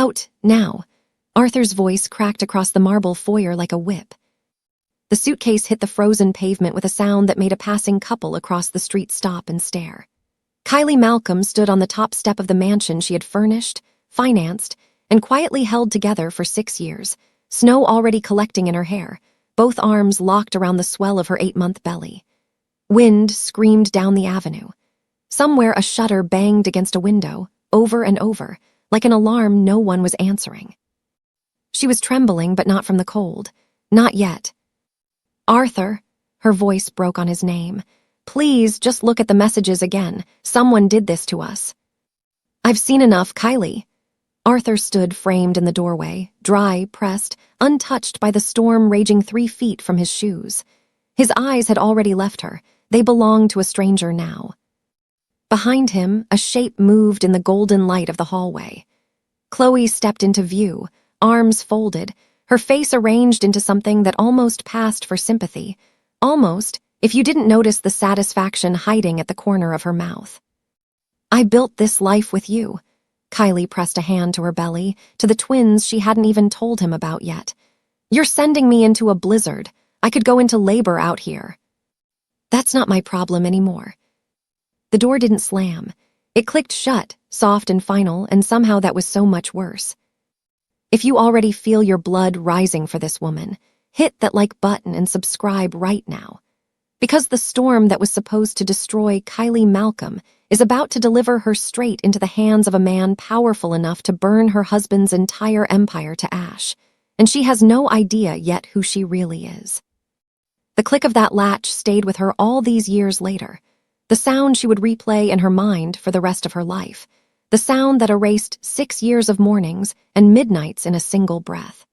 Out, now. Arthur's voice cracked across the marble foyer like a whip. The suitcase hit the frozen pavement with a sound that made a passing couple across the street stop and stare. Kylie Malcolm stood on the top step of the mansion she had furnished, financed, and quietly held together for 6 years, snow already collecting in her hair, both arms locked around the swell of her 8-month belly. Wind screamed down the avenue. Somewhere a shutter banged against a window, over and over, like an alarm no one was answering. She was trembling, but not from the cold. Not yet. Arthur, her voice broke on his name. Please, just look at the messages again. Someone did this to us. I've seen enough, Kylie. Arthur stood framed in the doorway, dry, pressed, untouched by the storm raging 3 feet from his shoes. His eyes had already left her. They belonged to a stranger now. Behind him, a shape moved in the golden light of the hallway. Chloe stepped into view, arms folded, her face arranged into something that almost passed for sympathy. Almost, if you didn't notice the satisfaction hiding at the corner of her mouth. I built this life with you. Kylie pressed a hand to her belly, to the twins she hadn't even told him about yet. You're sending me into a blizzard. I could go into labor out here. That's not my problem anymore. The door didn't slam. It clicked shut, soft and final, and somehow that was so much worse. If you already feel your blood rising for this woman, hit that like button and subscribe right now. Because the storm that was supposed to destroy Kylie Malcolm is about to deliver her straight into the hands of a man powerful enough to burn her husband's entire empire to ash, and she has no idea yet who she really is. The click of that latch stayed with her all these years later, the sound she would replay in her mind for the rest of her life, the sound that erased 6 years of mornings and midnights in a single breath.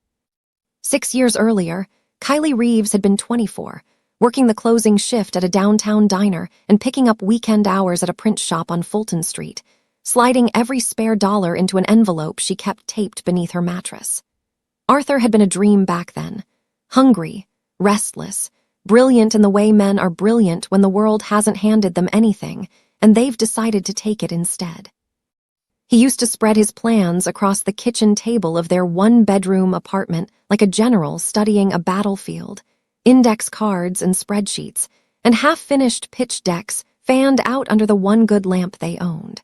6 years earlier, Kylie Reeves had been 24, working the closing shift at a downtown diner and picking up weekend hours at a print shop on Fulton Street, sliding every spare dollar into an envelope she kept taped beneath her mattress. Arthur had been a dream back then, hungry, restless, brilliant in the way men are brilliant when the world hasn't handed them anything, and they've decided to take it instead. He used to spread his plans across the kitchen table of their 1-bedroom apartment like a general studying a battlefield, index cards and spreadsheets, and half-finished pitch decks fanned out under the one good lamp they owned.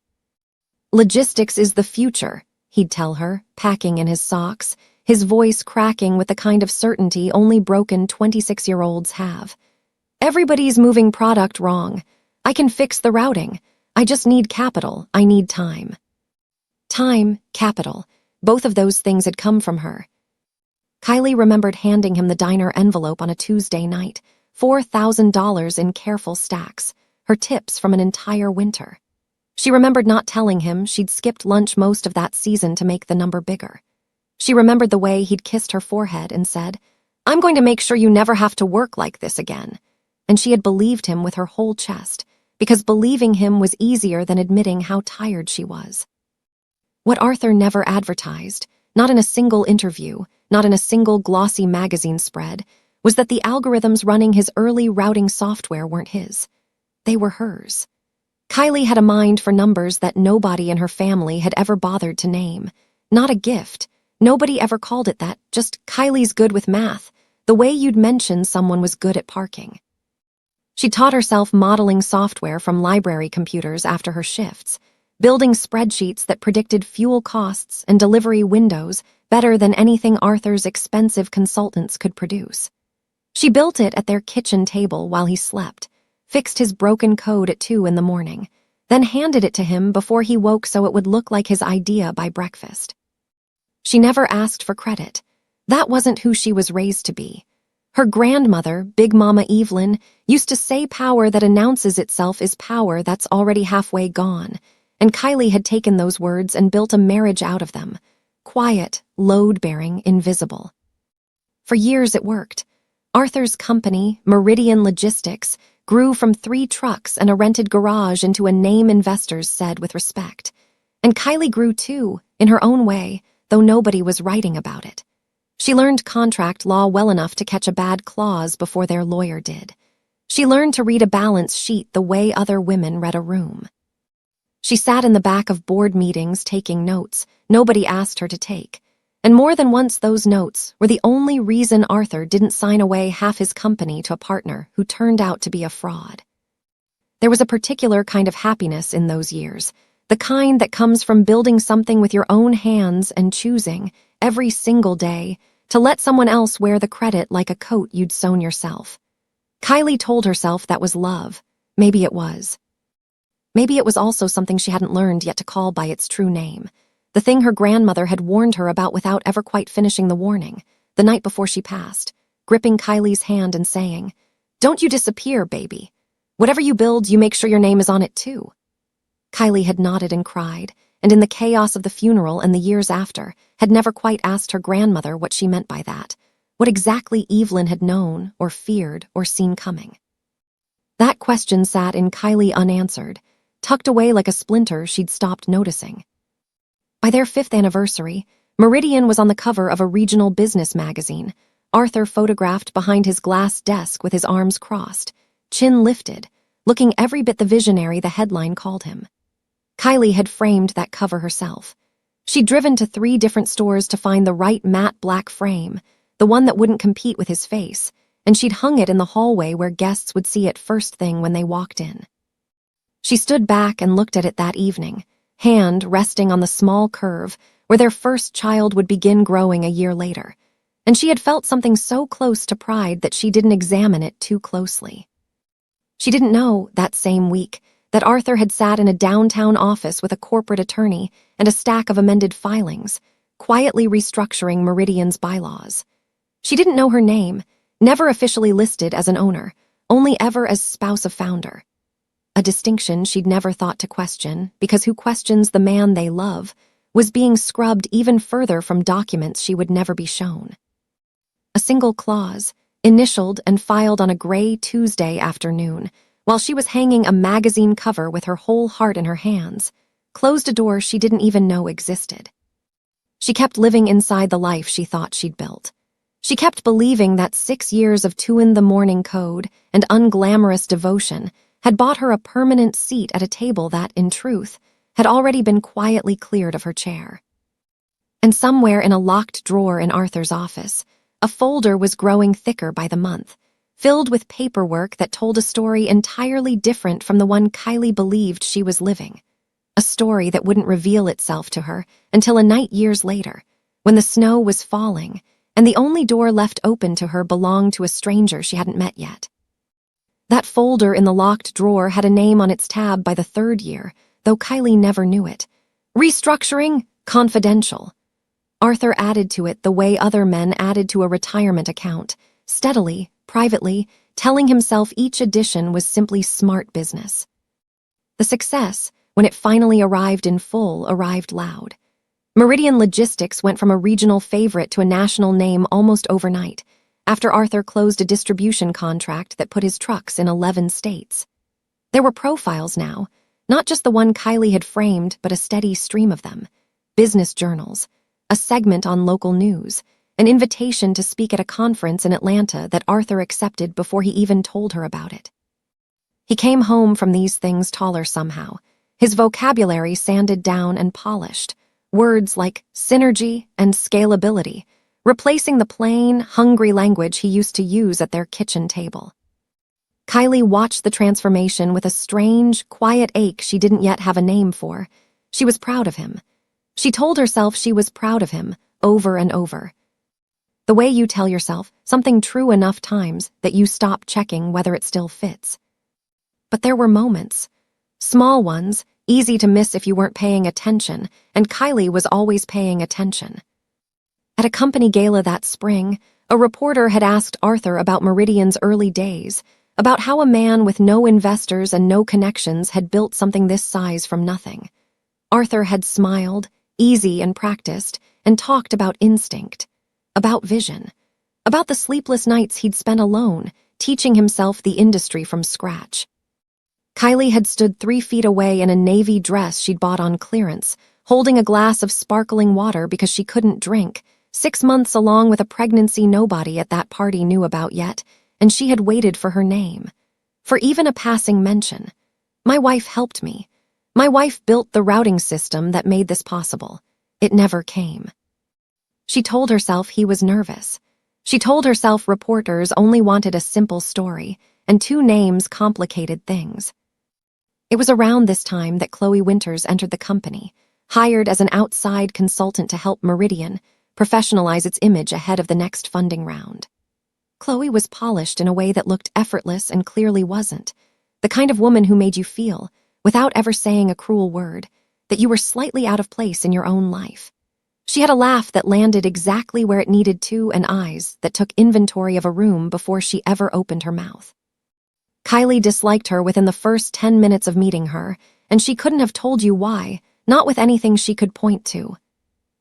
Logistics is the future, he'd tell her, packing in his socks, his voice cracking with the kind of certainty only broken 26-year-olds have. Everybody's moving product wrong. I can fix the routing. I just need capital. I need time. Time, capital, both of those things had come from her. Kylie remembered handing him the diner envelope on a Tuesday night, $4,000 in careful stacks, her tips from an entire winter. She remembered not telling him she'd skipped lunch most of that season to make the number bigger. She remembered the way he'd kissed her forehead and said, I'm going to make sure you never have to work like this again. And she had believed him with her whole chest, because believing him was easier than admitting how tired she was. What Arthur never advertised, not in a single interview, not in a single glossy magazine spread, was that the algorithms running his early routing software weren't his. They were hers. Kylie had a mind for numbers that nobody in her family had ever bothered to name. Not a gift. Nobody ever called it that, just Kylie's good with math, the way you'd mention someone was good at parking. She taught herself modeling software from library computers after her shifts, building spreadsheets that predicted fuel costs and delivery windows better than anything Arthur's expensive consultants could produce. She built it at their kitchen table while he slept, fixed his broken code at 2 in the morning, then handed it to him before he woke so it would look like his idea by breakfast. She never asked for credit. That wasn't who she was raised to be. Her grandmother, Big Mama Evelyn, used to say power that announces itself is power that's already halfway gone, and Kylie had taken those words and built a marriage out of them. Quiet, load-bearing, invisible. For years it worked. Arthur's company, Meridian Logistics, grew from 3 trucks and a rented garage into a name investors said with respect. And Kylie grew too, in her own way, though nobody was writing about it. She learned contract law well enough to catch a bad clause before their lawyer did. She learned to read a balance sheet the way other women read a room. She sat in the back of board meetings taking notes nobody asked her to take. And more than once those notes were the only reason Arthur didn't sign away half his company to a partner who turned out to be a fraud. There was a particular kind of happiness in those years, the kind that comes from building something with your own hands and choosing, every single day, to let someone else wear the credit like a coat you'd sewn yourself. Kylie told herself that was love. Maybe it was. Maybe it was also something she hadn't learned yet to call by its true name. The thing her grandmother had warned her about without ever quite finishing the warning, the night before she passed, gripping Kylie's hand and saying, "Don't you disappear, baby. Whatever you build, you make sure your name is on it too." Kylie had nodded and cried, and in the chaos of the funeral and the years after, had never quite asked her grandmother what she meant by that, what exactly Evelyn had known or feared or seen coming. That question sat in Kylie unanswered, tucked away like a splinter she'd stopped noticing. By their 5th anniversary, Meridian was on the cover of a regional business magazine, Arthur photographed behind his glass desk with his arms crossed, chin lifted, looking every bit the visionary the headline called him. Kylie had framed that cover herself. She'd driven to 3 different stores to find the right matte black frame, the one that wouldn't compete with his face, and she'd hung it in the hallway where guests would see it first thing when they walked in. She stood back and looked at it that evening, hand resting on the small curve where their first child would begin growing a year later, and she had felt something so close to pride that she didn't examine it too closely. She didn't know, that same week, that Arthur had sat in a downtown office with a corporate attorney and a stack of amended filings, quietly restructuring Meridian's bylaws. She didn't know her name, never officially listed as an owner, only ever as spouse of founder. A distinction she'd never thought to question, because who questions the man they love was being scrubbed even further from documents she would never be shown. A single clause, initialed and filed on a gray Tuesday afternoon, while she was hanging a magazine cover with her whole heart in her hands, closed a door she didn't even know existed. She kept living inside the life she thought she'd built. She kept believing that 6 years of 2 in the morning code and unglamorous devotion had bought her a permanent seat at a table that, in truth, had already been quietly cleared of her chair. And somewhere in a locked drawer in Arthur's office, a folder was growing thicker by the month, filled with paperwork that told a story entirely different from the one Kylie believed she was living. A story that wouldn't reveal itself to her until a night years later, when the snow was falling, and the only door left open to her belonged to a stranger she hadn't met yet. That folder in the locked drawer had a name on its tab by the 3rd year, though Kylie never knew it. Restructuring, confidential. Arthur added to it the way other men added to a retirement account, steadily, privately, telling himself each addition was simply smart business. The success, when it finally arrived in full, arrived loud. Meridian Logistics went from a regional favorite to a national name almost overnight, after Arthur closed a distribution contract that put his trucks in 11 states. There were profiles now, not just the one Kylie had framed, but a steady stream of them. Business journals, a segment on local news, an invitation to speak at a conference in Atlanta that Arthur accepted before he even told her about it. He came home from these things taller somehow, his vocabulary sanded down and polished, words like synergy and scalability, replacing the plain, hungry language he used to use at their kitchen table. Kylie watched the transformation with a strange, quiet ache she didn't yet have a name for. She was proud of him. She told herself she was proud of him, over and over. The way you tell yourself something true enough times that you stop checking whether it still fits. But there were moments, small ones, easy to miss if you weren't paying attention, and Kylie was always paying attention. At a company gala that spring, a reporter had asked Arthur about Meridian's early days, about how a man with no investors and no connections had built something this size from nothing. Arthur had smiled, easy and practiced, and talked about instinct, about vision, about the sleepless nights he'd spent alone, teaching himself the industry from scratch. Kylie had stood 3 feet away in a navy dress she'd bought on clearance, holding a glass of sparkling water because she couldn't drink, 6 months along with a pregnancy nobody at that party knew about yet, and she had waited for her name, for even a passing mention. My wife helped me. My wife built the routing system that made this possible. It never came. She told herself he was nervous. She told herself reporters only wanted a simple story, and two names complicated things. It was around this time that Chloe Winters entered the company, hired as an outside consultant to help Meridian professionalize its image ahead of the next funding round. Chloe was polished in a way that looked effortless and clearly wasn't, the kind of woman who made you feel, without ever saying a cruel word, that you were slightly out of place in your own life. She had a laugh that landed exactly where it needed to and eyes that took inventory of a room before she ever opened her mouth. Kylie disliked her within the first 10 minutes of meeting her, and she couldn't have told you why, not with anything she could point to.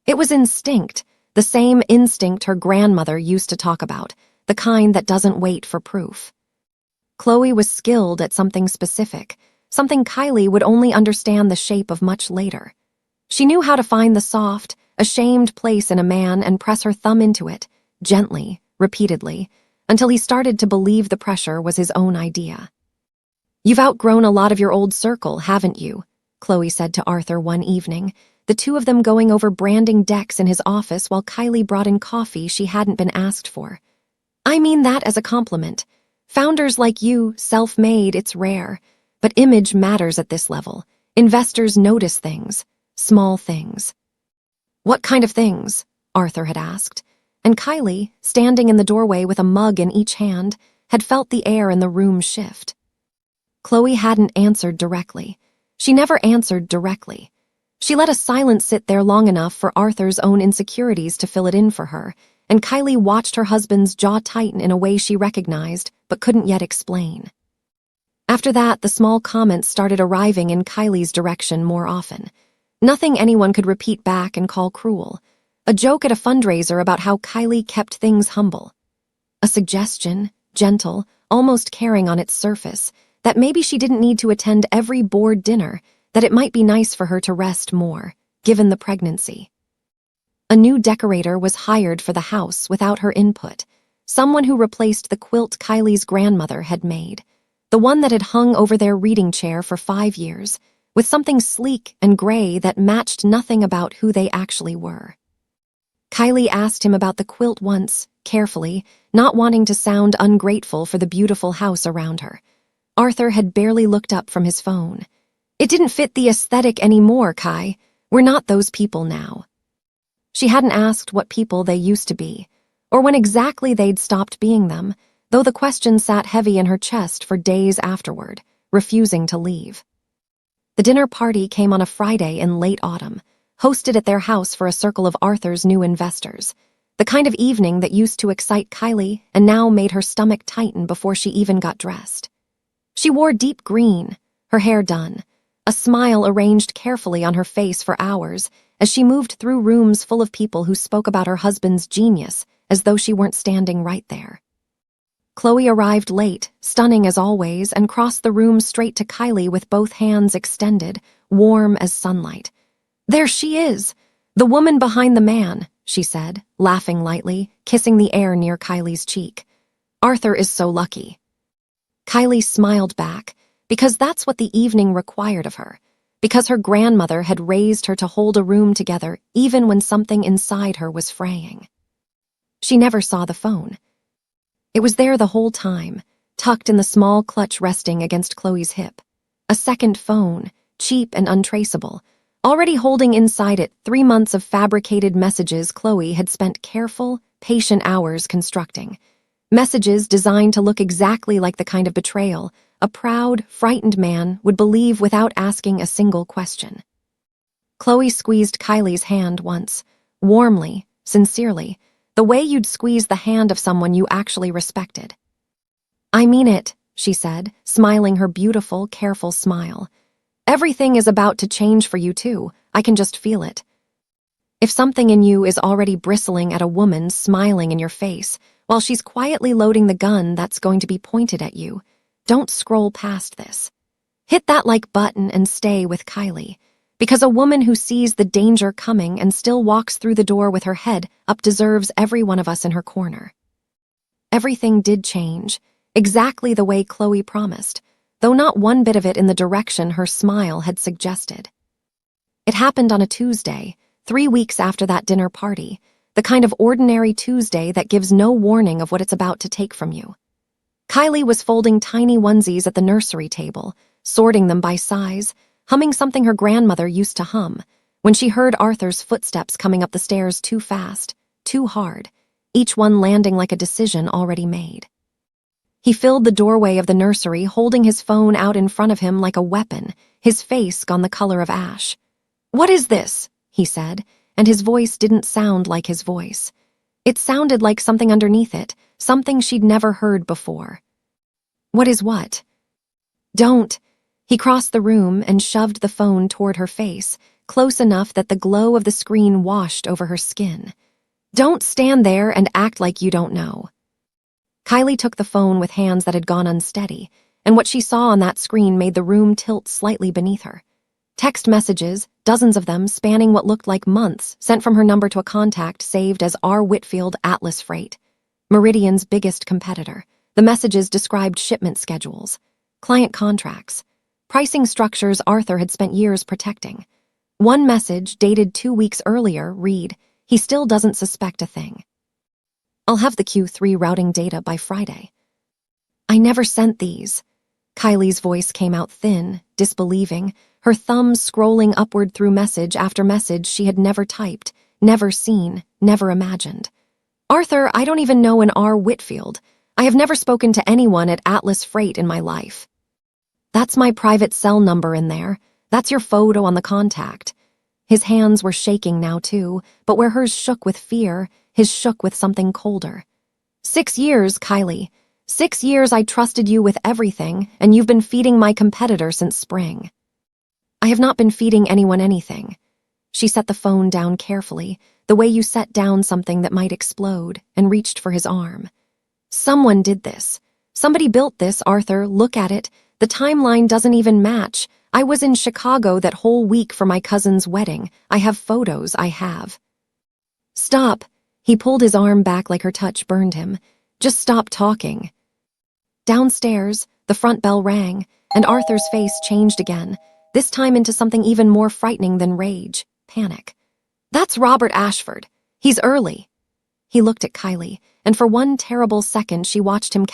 It was instinct, the same instinct her grandmother used to talk about, the kind that doesn't wait for proof. Chloe was skilled at something specific, something Kylie would only understand the shape of much later. She knew how to find the soft, ashamed place in a man and press her thumb into it, gently, repeatedly, until he started to believe the pressure was his own idea. "You've outgrown a lot of your old circle, haven't you?" Chloe said to Arthur one evening, the two of them going over branding decks in his office while Kylie brought in coffee she hadn't been asked for. "I mean that as a compliment. Founders like you, self-made, it's rare. But image matters at this level. Investors notice things, small things." "What kind of things?" Arthur had asked, and Kylie, standing in the doorway with a mug in each hand, had felt the air in the room shift. Chloe hadn't answered directly. She never answered directly. She let a silence sit there long enough for Arthur's own insecurities to fill it in for her, and Kylie watched her husband's jaw tighten in a way she recognized but couldn't yet explain. After that, the small comments started arriving in Kylie's direction more often. Nothing anyone could repeat back and call cruel. A joke at a fundraiser about how Kylie kept things humble. A suggestion, gentle, almost caring on its surface, that maybe she didn't need to attend every board dinner, that it might be nice for her to rest more, given the pregnancy. A new decorator was hired for the house without her input, someone who replaced the quilt Kylie's grandmother had made, the one that had hung over their reading chair for 5 years, with something sleek and gray that matched nothing about who they actually were. Kylie asked him about the quilt once, carefully, not wanting to sound ungrateful for the beautiful house around her. Arthur had barely looked up from his phone. "It didn't fit the aesthetic anymore, Kai. We're not those people now." She hadn't asked what people they used to be, or when exactly they'd stopped being them, though the question sat heavy in her chest for days afterward, refusing to leave. The dinner party came on a Friday in late autumn, hosted at their house for a circle of Arthur's new investors, the kind of evening that used to excite Kylie and now made her stomach tighten before she even got dressed. She wore deep green, her hair done, a smile arranged carefully on her face for hours as she moved through rooms full of people who spoke about her husband's genius as though she weren't standing right there. Chloe arrived late, stunning as always, and crossed the room straight to Kylie with both hands extended, warm as sunlight. "There she is, the woman behind the man," she said, laughing lightly, kissing the air near Kylie's cheek. "Arthur is so lucky." Kylie smiled back, because that's what the evening required of her, because her grandmother had raised her to hold a room together even when something inside her was fraying. She never saw the phone. It was there the whole time, tucked in the small clutch resting against Chloe's hip. A second phone, cheap and untraceable, already holding inside it 3 months of fabricated messages Chloe had spent careful, patient hours constructing. Messages designed to look exactly like the kind of betrayal a proud, frightened man would believe without asking a single question. Chloe squeezed Kylie's hand once, warmly, sincerely, the way you'd squeeze the hand of someone you actually respected. "I mean it," she said, smiling her beautiful, careful smile. "Everything is about to change for you too. I can just feel it. If something in you is already bristling at a woman smiling in your face while she's quietly loading the gun that's going to be pointed at you, don't scroll past this. Hit that like button and stay with Kylie, because a woman who sees the danger coming and still walks through the door with her head up deserves every one of us in her corner." Everything did change, exactly the way Chloe promised, though not one bit of it in the direction her smile had suggested. It happened on a Tuesday, 3 weeks after that dinner party, the kind of ordinary Tuesday that gives no warning of what it's about to take from you. Kylie was folding tiny onesies at the nursery table, sorting them by size, humming something her grandmother used to hum, when she heard Arthur's footsteps coming up the stairs too fast, too hard, each one landing like a decision already made. He filled the doorway of the nursery, holding his phone out in front of him like a weapon, his face gone the color of ash. "What is this?" he said, and his voice didn't sound like his voice. It sounded like something underneath it, something she'd never heard before. "What is what?" "Don't." He crossed the room and shoved the phone toward her face, close enough that the glow of the screen washed over her skin. "Don't stand there and act like you don't know." Kylie took the phone with hands that had gone unsteady, and what she saw on that screen made the room tilt slightly beneath her. Text messages, dozens of them spanning what looked like months, sent from her number to a contact saved as R. Whitfield Atlas Freight, Meridian's biggest competitor. The messages described shipment schedules, client contracts, pricing structures Arthur had spent years protecting. One message, dated 2 weeks earlier, read, "He still doesn't suspect a thing. I'll have the Q3 routing data by Friday." "I never sent these." Kylie's voice came out thin, disbelieving, her thumbs scrolling upward through message after message she had never typed, never seen, never imagined. "Arthur, I don't even know an R. Whitfield. I have never spoken to anyone at Atlas Freight in my life." "That's my private cell number in there. That's your photo on the contact." His hands were shaking now too, but where hers shook with fear, his shook with something colder. 6 years, Kylie. 6 years I trusted you with everything, and you've been feeding my competitor since spring." "I have not been feeding anyone anything." She set the phone down carefully, the way you set down something that might explode, and reached for his arm. "Someone did this. Somebody built this, Arthur. Look at it. The timeline doesn't even match. I was in Chicago that whole week for my cousin's wedding. I have photos, I have." "Stop." He pulled his arm back like her touch burned him. "Just stop talking." Downstairs, the front bell rang, and Arthur's face changed again, this time into something even more frightening than rage, panic. "That's Robert Ashford. He's early." He looked at Kylie, and for one terrible second she watched him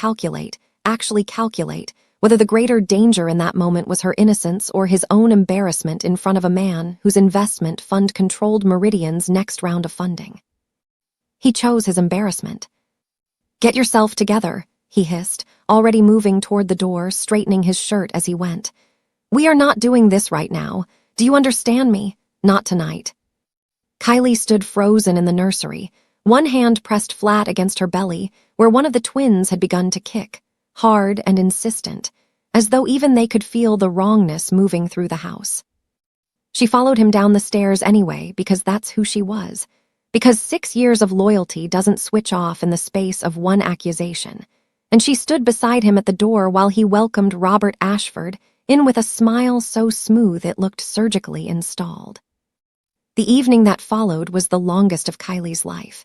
actually calculate, whether the greater danger in that moment was her innocence or his own embarrassment in front of a man whose investment fund controlled Meridian's next round of funding. He chose his embarrassment. "Get yourself together," he hissed, already moving toward the door, straightening his shirt as he went. "We are not doing this right now. Do you understand me? Not tonight." Kylie stood frozen in the nursery, one hand pressed flat against her belly, where one of the twins had begun to kick, hard and insistent, as though even they could feel the wrongness moving through the house. She followed him down the stairs anyway, because that's who she was, because 6 years of loyalty doesn't switch off in the space of one accusation, and she stood beside him at the door while he welcomed Robert Ashford in with a smile so smooth it looked surgically installed. The evening that followed was the longest of Kylie's life.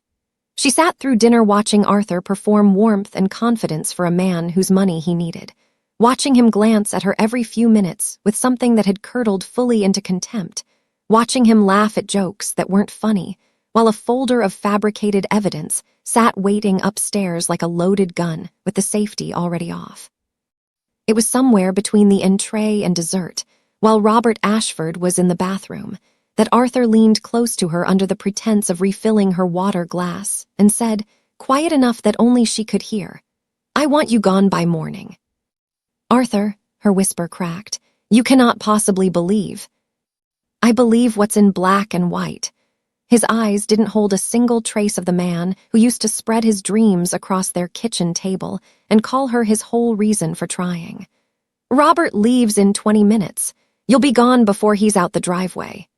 She sat through dinner watching Arthur perform warmth and confidence for a man whose money he needed, watching him glance at her every few minutes with something that had curdled fully into contempt, watching him laugh at jokes that weren't funny, while a folder of fabricated evidence sat waiting upstairs like a loaded gun with the safety already off. It was somewhere between the entree and dessert, while Robert Ashford was in the bathroom, that Arthur leaned close to her under the pretense of refilling her water glass and said, quiet enough that only she could hear, "I want you gone by morning." "Arthur," her whisper cracked, "you cannot possibly believe." "I believe what's in black and white." His eyes didn't hold a single trace of the man who used to spread his dreams across their kitchen table and call her his whole reason for trying. "Robert leaves in 20 minutes. You'll be gone before he's out the driveway."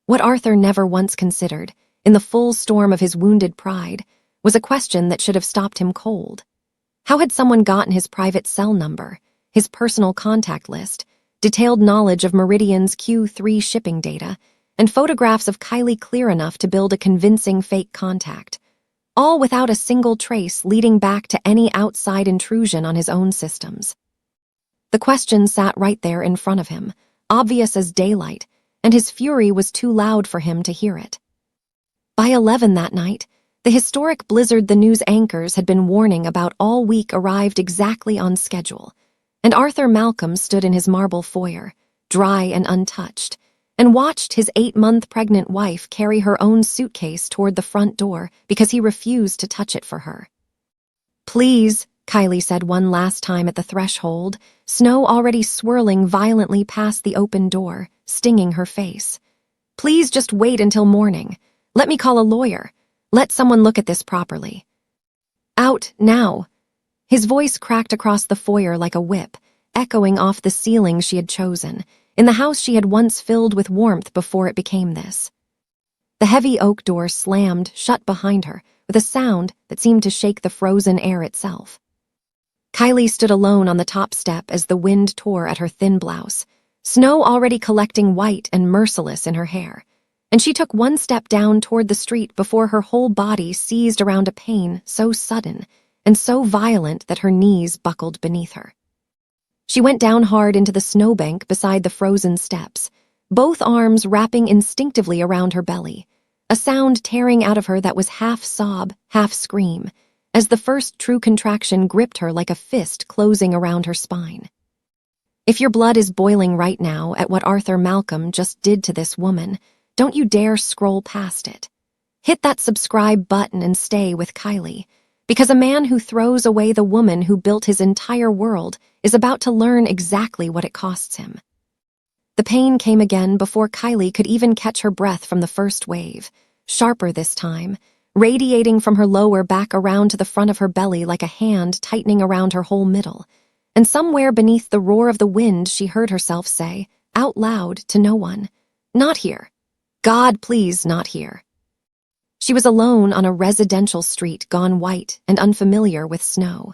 What Arthur never once considered, in the full storm of his wounded pride, was a question that should have stopped him cold. How had someone gotten his private cell number, his personal contact list, detailed knowledge of Meridian's Q3 shipping data, and photographs of Kylie clear enough to build a convincing fake contact, all without a single trace leading back to any outside intrusion on his own systems? The question sat right there in front of him, obvious as daylight, and his fury was too loud for him to hear it. By 11 that night, the historic blizzard the news anchors had been warning about all week arrived exactly on schedule, and Arthur Malcolm stood in his marble foyer, dry and untouched, and watched his 8-month pregnant wife carry her own suitcase toward the front door because he refused to touch it for her. "Please," Kylie said one last time at the threshold, snow already swirling violently past the open door, stinging her face. "Please just wait until morning. Let me call a lawyer. Let someone look at this properly." "Out, now." His voice cracked across the foyer like a whip, echoing off the ceiling she had chosen, in the house she had once filled with warmth before it became this. The heavy oak door slammed shut behind her with a sound that seemed to shake the frozen air itself. Kylie stood alone on the top step as the wind tore at her thin blouse, snow already collecting white and merciless in her hair, and she took one step down toward the street before her whole body seized around a pain so sudden and so violent that her knees buckled beneath her. She went down hard into the snowbank beside the frozen steps, both arms wrapping instinctively around her belly, a sound tearing out of her that was half sob, half scream, as the first true contraction gripped her like a fist closing around her spine. If your blood is boiling right now at what Arthur Malcolm just did to this woman, don't you dare scroll past it. Hit that subscribe button and stay with Kylie, because a man who throws away the woman who built his entire world is about to learn exactly what it costs him. The pain came again before Kylie could even catch her breath from the first wave, sharper this time, radiating from her lower back around to the front of her belly like a hand tightening around her whole middle, and somewhere beneath the roar of the wind she heard herself say, out loud to no one, "Not here. God, please, not here." She was alone on a residential street gone white and unfamiliar with snow.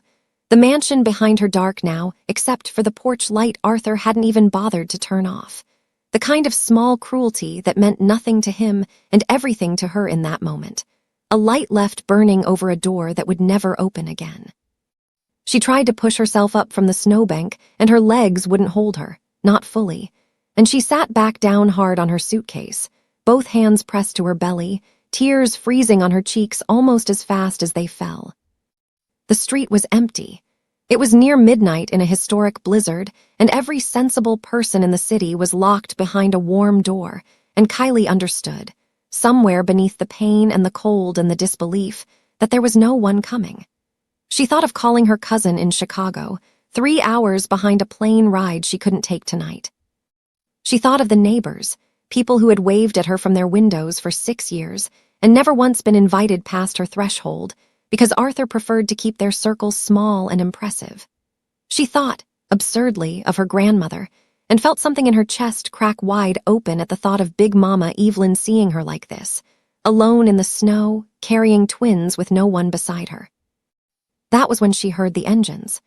The mansion behind her dark now, except for the porch light Arthur hadn't even bothered to turn off. The kind of small cruelty that meant nothing to him and everything to her in that moment. A light left burning over a door that would never open again. She tried to push herself up from the snowbank, and her legs wouldn't hold her, not fully, and she sat back down hard on her suitcase, both hands pressed to her belly, tears freezing on her cheeks almost as fast as they fell. The street was empty. It was near midnight in a historic blizzard, and every sensible person in the city was locked behind a warm door, and Kylie understood, somewhere beneath the pain and the cold and the disbelief, that there was no one coming. She thought of calling her cousin in Chicago, 3 hours behind a plane ride she couldn't take tonight. She thought of the neighbors, people who had waved at her from their windows for 6 years and never once been invited past her threshold because Arthur preferred to keep their circles small and impressive. She thought, absurdly, of her grandmother and felt something in her chest crack wide open at the thought of Big Mama Evelyn seeing her like this, alone in the snow, carrying twins with no one beside her. That was when she heard the engines.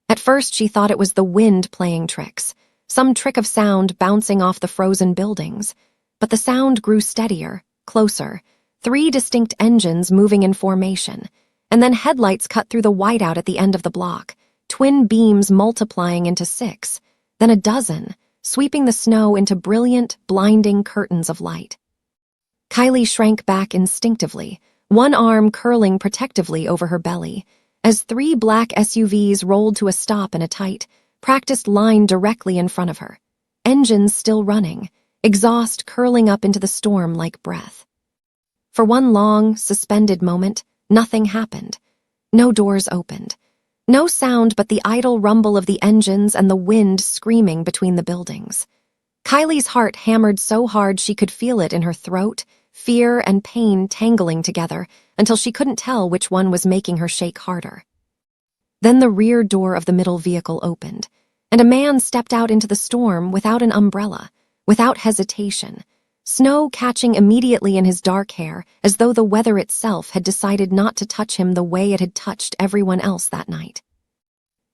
At first she thought it was the wind playing tricks, some trick of sound bouncing off the frozen buildings, but the sound grew steadier, closer, 3 distinct engines moving in formation, and then headlights cut through the whiteout at the end of the block, twin beams multiplying into 6, then a dozen, sweeping the snow into brilliant, blinding curtains of light. Kylie shrank back instinctively, one arm curling protectively over her belly, as 3 black SUVs rolled to a stop in a tight, practiced line directly in front of her, engines still running, exhaust curling up into the storm like breath. For one long, suspended moment, nothing happened. No doors opened. No sound but the idle rumble of the engines and the wind screaming between the buildings. Kylie's heart hammered so hard she could feel it in her throat, fear and pain tangling together until she couldn't tell which one was making her shake harder. Then the rear door of the middle vehicle opened, and a man stepped out into the storm without an umbrella, without hesitation, snow catching immediately in his dark hair as though the weather itself had decided not to touch him the way it had touched everyone else that night.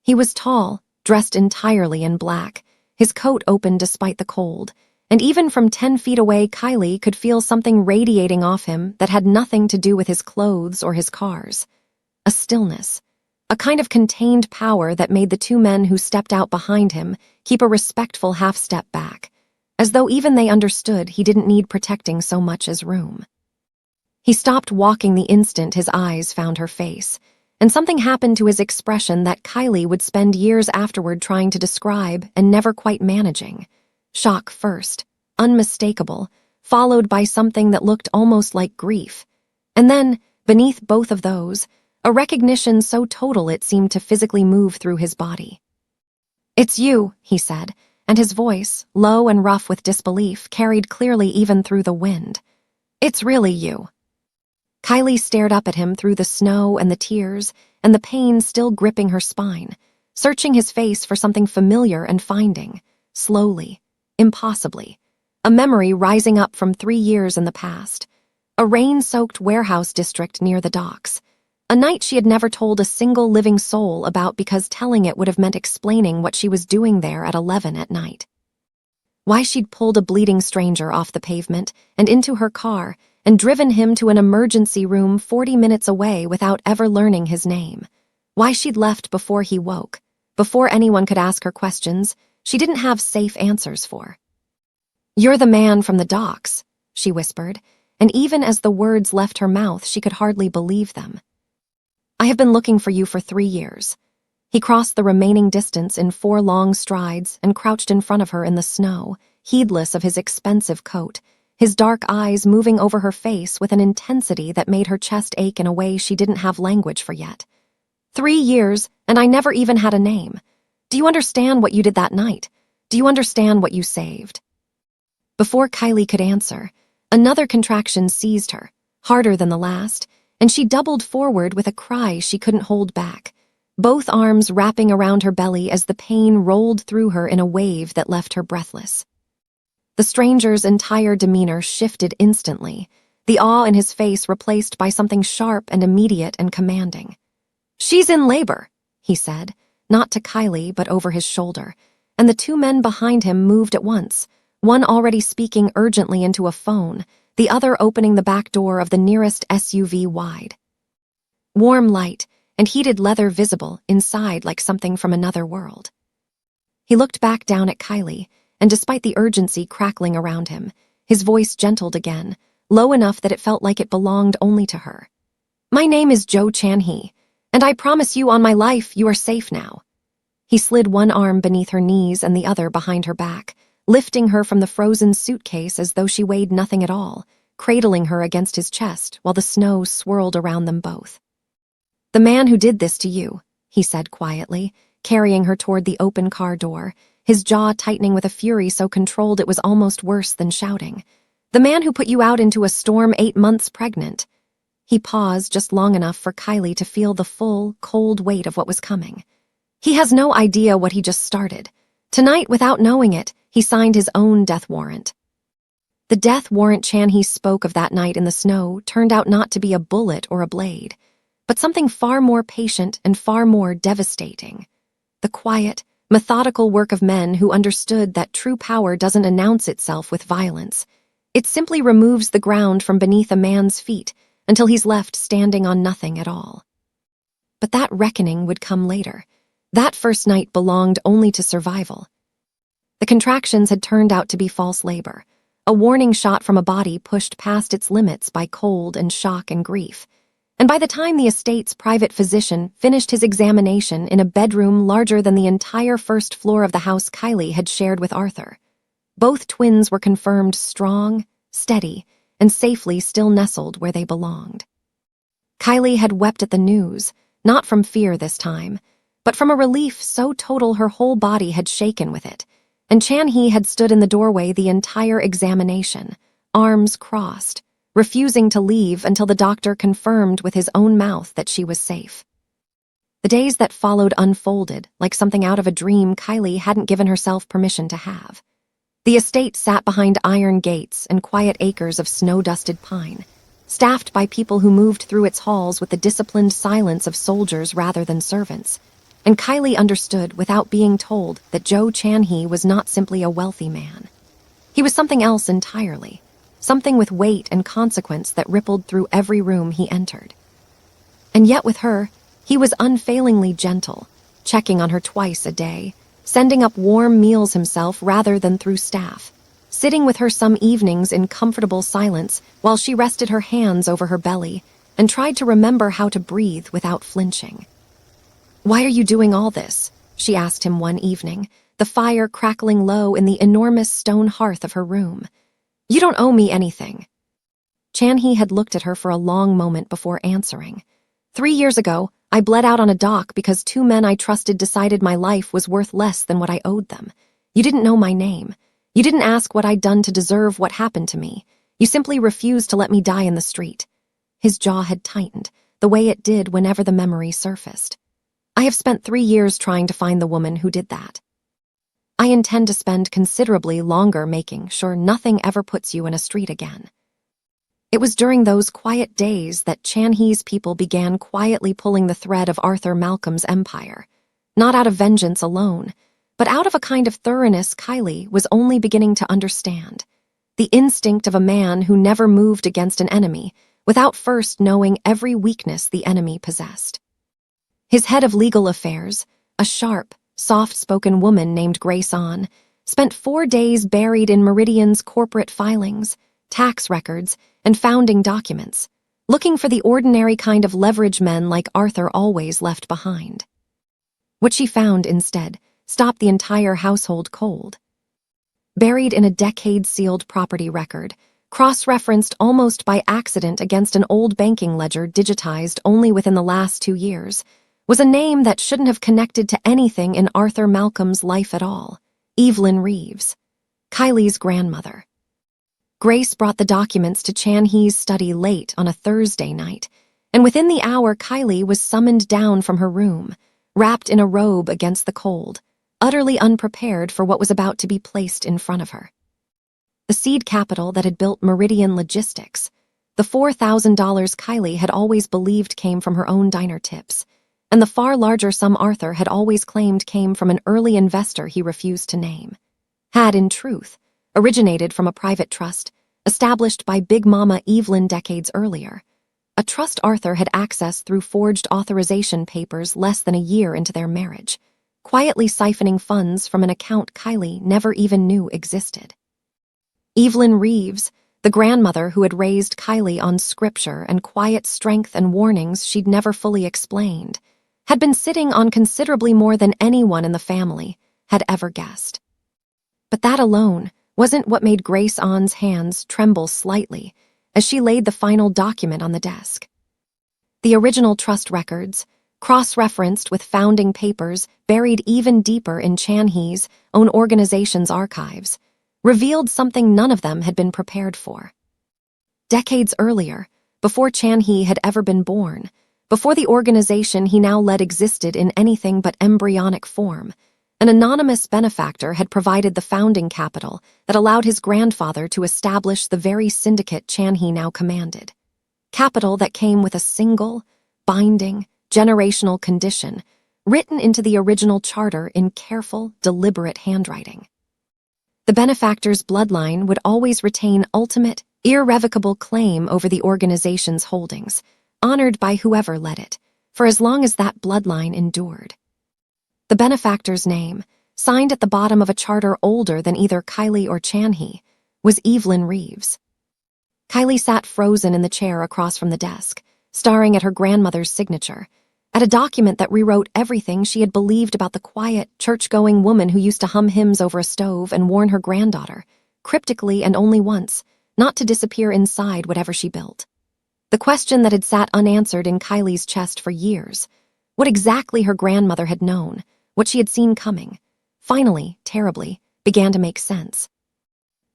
He was tall, dressed entirely in black, his coat open despite the cold, and even from 10 feet away Kylie could feel something radiating off him that had nothing to do with his clothes or his cars. A stillness, a kind of contained power that made the two men who stepped out behind him keep a respectful half-step back, as though even they understood he didn't need protecting so much as room. He stopped walking the instant his eyes found her face, and something happened to his expression that Kylie would spend years afterward trying to describe and never quite managing. Shock first, unmistakable, followed by something that looked almost like grief. And then, beneath both of those, a recognition so total it seemed to physically move through his body. "It's you," he said, and his voice, low and rough with disbelief, carried clearly even through the wind. "It's really you." Kylie stared up at him through the snow and the tears and the pain still gripping her spine, searching his face for something familiar and finding, slowly, impossibly, a memory rising up from 3 years in the past, a rain-soaked warehouse district near the docks, a night she had never told a single living soul about because telling it would have meant explaining what she was doing there at 11 at night. Why she'd pulled a bleeding stranger off the pavement and into her car and driven him to an emergency room 40 minutes away without ever learning his name. Why she'd left before he woke, before anyone could ask her questions she didn't have safe answers for. "You're the man from the docks," she whispered, and even as the words left her mouth she could hardly believe them. "I have been looking for you for 3 years. He crossed the remaining distance in 4 long strides and crouched in front of her in the snow, heedless of his expensive coat, his dark eyes moving over her face with an intensity that made her chest ache in a way she didn't have language for yet. 3 years, and I never even had a name. Do you understand what you did that night? Do you understand what you saved?" Before Kylie could answer, another contraction seized her, harder than the last, and she doubled forward with a cry she couldn't hold back, both arms wrapping around her belly as the pain rolled through her in a wave that left her breathless. The stranger's entire demeanor shifted instantly, the awe in his face replaced by something sharp and immediate and commanding. "She's in labor," he said, not to Kylie but over his shoulder, and the 2 men behind him moved at once, one already speaking urgently into a phone, the other opening the back door of the nearest SUV wide. Warm light and heated leather visible inside like something from another world. He looked back down at Kylie, and despite the urgency crackling around him, his voice gentled again, low enough that it felt like it belonged only to her. "My name is Joe Chan-hee, and I promise you on my life you are safe now." He slid one arm beneath her knees and the other behind her back, lifting her from the frozen suitcase as though she weighed nothing at all, cradling her against his chest while the snow swirled around them both. "The man who did this to you," he said quietly, carrying her toward the open car door, his jaw tightening with a fury so controlled it was almost worse than shouting. "The man who put you out into a storm 8 months pregnant." He paused just long enough for Kylie to feel the full, cold weight of what was coming. "He has no idea what he just started. Tonight, without knowing it, he signed his own death warrant." The death warrant Chan-hee spoke of that night in the snow turned out not to be a bullet or a blade, but something far more patient and far more devastating. The quiet, methodical work of men who understood that true power doesn't announce itself with violence. It simply removes the ground from beneath a man's feet until he's left standing on nothing at all. But that reckoning would come later. That first night belonged only to survival. The contractions had turned out to be false labor, a warning shot from a body pushed past its limits by cold and shock and grief. And by the time the estate's private physician finished his examination in a bedroom larger than the entire first floor of the house Kylie had shared with Arthur, both twins were confirmed strong, steady, and safely still nestled where they belonged. Kylie had wept at the news, not from fear this time, but from a relief so total her whole body had shaken with it, and Chan-hee had stood in the doorway the entire examination, arms crossed, refusing to leave until the doctor confirmed with his own mouth that she was safe. The days that followed unfolded like something out of a dream Kylie hadn't given herself permission to have. The estate sat behind iron gates and quiet acres of snow-dusted pine, staffed by people who moved through its halls with the disciplined silence of soldiers rather than servants, and Kylie understood without being told that Joe Chan-hee was not simply a wealthy man. He was something else entirely. Something with weight and consequence that rippled through every room he entered. And yet with her, He was unfailingly gentle, checking on her twice a day, sending up warm meals himself rather than through staff, sitting with her some evenings in comfortable silence while she rested her hands over her belly and tried to remember how to breathe without flinching. "Why are you doing all this?" she asked him one evening, the fire crackling low in the enormous stone hearth of her room. "You don't owe me anything." Chan-hee had looked at her for a long moment before answering. 3 years ago, I bled out on a dock because 2 men I trusted decided my life was worth less than what I owed them. You didn't know my name. You didn't ask what I'd done to deserve what happened to me. You simply refused to let me die in the street." His jaw had tightened, the way it did whenever the memory surfaced. "I have spent 3 years trying to find the woman who did that. I intend to spend considerably longer making sure nothing ever puts you in a street again." It was during those quiet days that Chan-hee's people began quietly pulling the thread of Arthur Malcolm's empire, not out of vengeance alone, but out of a kind of thoroughness Kylie was only beginning to understand, the instinct of a man who never moved against an enemy without first knowing every weakness the enemy possessed. His head of legal affairs, a sharp, soft-spoken woman named Grace On, spent 4 days buried in Meridian's corporate filings, tax records, and founding documents, looking for the ordinary kind of leverage men like Arthur always left behind. What she found, instead, stopped the entire household cold. Buried in a decade-sealed property record, cross-referenced almost by accident against an old banking ledger digitized only within the last 2 years, was a name that shouldn't have connected to anything in Arthur Malcolm's life at all: Evelyn Reeves, Kylie's grandmother. Grace brought the documents to Chan-hee's study late on a Thursday night, and within the hour Kylie was summoned down from her room, wrapped in a robe against the cold, utterly unprepared for what was about to be placed in front of her. The seed capital that had built Meridian Logistics, the $4,000 Kylie had always believed came from her own diner tips, and the far larger sum Arthur had always claimed came from an early investor he refused to name, had, in truth, originated from a private trust established by Big Mama Evelyn decades earlier, a trust Arthur had accessed through forged authorization papers less than a year into their marriage, quietly siphoning funds from an account Kylie never even knew existed. Evelyn Reeves, the grandmother who had raised Kylie on scripture and quiet strength and warnings she'd never fully explained, had been sitting on considerably more than anyone in the family had ever guessed. But that alone wasn't what made Grace On's hands tremble slightly as she laid the final document on the desk. The original trust records, cross-referenced with founding papers buried even deeper in Chan-hee's own organization's archives, revealed something none of them had been prepared for. Decades earlier, before Chan-hee had ever been born, before the organization he now led existed in anything but embryonic form, an anonymous benefactor had provided the founding capital that allowed his grandfather to establish the very syndicate Chan-hee now commanded. Capital that came with a single, binding, generational condition written into the original charter in careful, deliberate handwriting. The benefactor's bloodline would always retain ultimate, irrevocable claim over the organization's holdings, honored by whoever led it, for as long as that bloodline endured. The benefactor's name, signed at the bottom of a charter older than either Kylie or Chan-hee, was Evelyn Reeves. Kylie sat frozen in the chair across from the desk, staring at her grandmother's signature, at a document that rewrote everything she had believed about the quiet, church-going woman who used to hum hymns over a stove and warn her granddaughter, cryptically and only once, not to disappear inside whatever she built. The question that had sat unanswered in Kylie's chest for years, what exactly her grandmother had known, what she had seen coming, finally, terribly, began to make sense.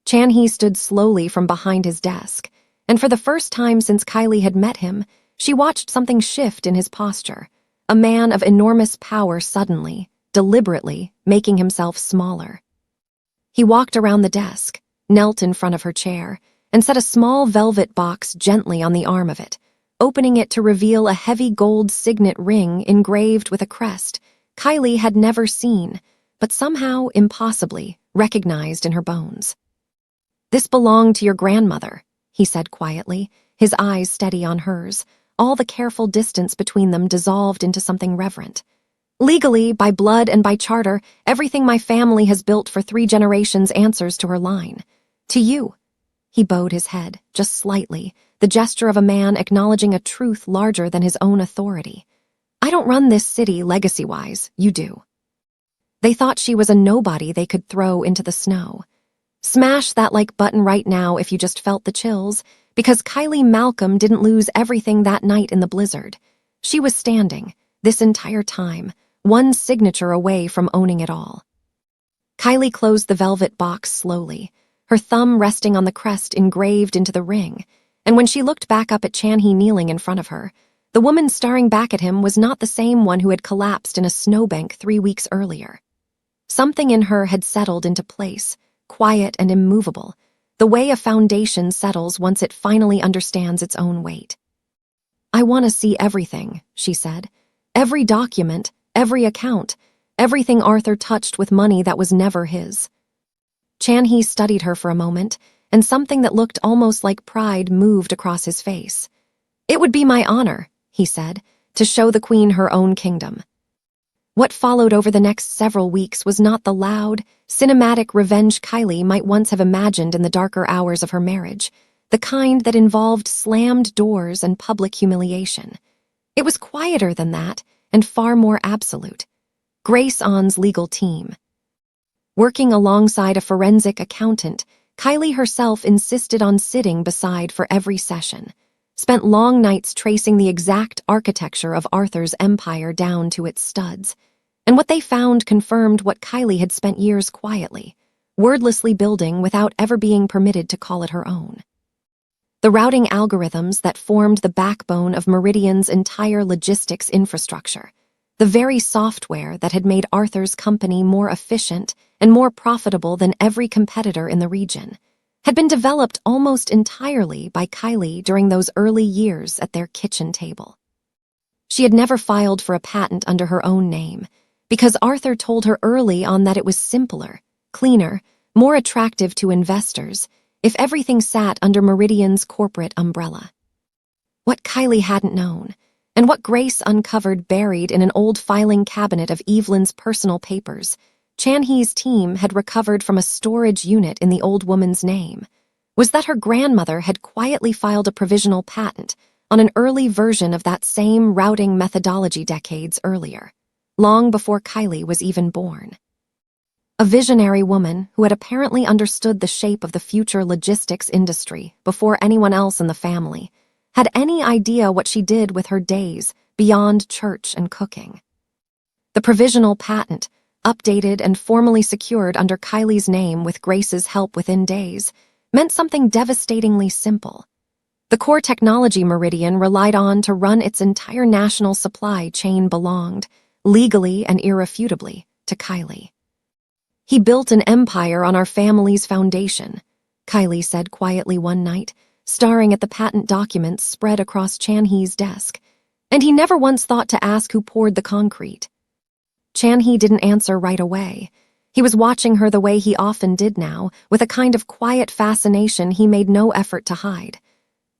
Chan-hee stood slowly from behind his desk, and for the first time since Kylie had met him, she watched something shift in his posture, a man of enormous power suddenly, deliberately, making himself smaller. He walked around the desk, knelt in front of her chair, and set a small velvet box gently on the arm of it, opening it to reveal a heavy gold signet ring engraved with a crest Kylie had never seen, but somehow, impossibly, recognized in her bones. "This belonged to your grandmother," he said quietly, his eyes steady on hers, all the careful distance between them dissolved into something reverent. Legally, by blood and by charter, everything my family has built for 3 generations answers to her line. To you. He bowed his head, just slightly, the gesture of a man acknowledging a truth larger than his own authority. I don't run this city legacy-wise, you do. They thought she was a nobody they could throw into the snow. Smash that like button right now if you just felt the chills, because Kylie Malcolm didn't lose everything that night in the blizzard. She was standing, this entire time, one signature away from owning it all. Kylie closed the velvet box slowly, her thumb resting on the crest engraved into the ring, and when she looked back up at Chan-hee kneeling in front of her, the woman staring back at him was not the same one who had collapsed in a snowbank 3 weeks earlier. Something in her had settled into place, quiet and immovable, the way a foundation settles once it finally understands its own weight. I want to see everything, she said. Every document, every account, everything Arthur touched with money that was never his. Chan-hee studied her for a moment, and something that looked almost like pride moved across his face. It would be my honor, he said, to show the queen her own kingdom. What followed over the next several weeks was not the loud, cinematic revenge Kylie might once have imagined in the darker hours of her marriage, the kind that involved slammed doors and public humiliation. It was quieter than that, and far more absolute. Grace On's legal team. Working alongside a forensic accountant, Kylie herself insisted on sitting beside for every session, spent long nights tracing the exact architecture of Arthur's empire down to its studs, and what they found confirmed what Kylie had spent years quietly, wordlessly building without ever being permitted to call it her own. The routing algorithms that formed the backbone of Meridian's entire logistics infrastructure, the very software that had made Arthur's company more efficient and more profitable than every competitor in the region, had been developed almost entirely by Kylie during those early years at their kitchen table. She had never filed for a patent under her own name, because Arthur told her early on that it was simpler, cleaner, more attractive to investors if everything sat under Meridian's corporate umbrella. What Kylie hadn't known, and what Grace uncovered buried in an old filing cabinet of Evelyn's personal papers, Chan-hee's team had recovered from a storage unit in the old woman's name, was that her grandmother had quietly filed a provisional patent on an early version of that same routing methodology decades earlier, long before Kylie was even born. A visionary woman who had apparently understood the shape of the future logistics industry before anyone else in the family, had any idea what she did with her days beyond church and cooking. The provisional patent, updated and formally secured under Kylie's name with Grace's help within days, meant something devastatingly simple. The core technology Meridian relied on to run its entire national supply chain belonged, legally and irrefutably, to Kylie. He built an empire on our family's foundation, Kylie said quietly one night, staring at the patent documents spread across Chan-hee's desk, and he never once thought to ask who poured the concrete. Chan-hee didn't answer right away. He was watching her the way he often did now, with a kind of quiet fascination he made no effort to hide.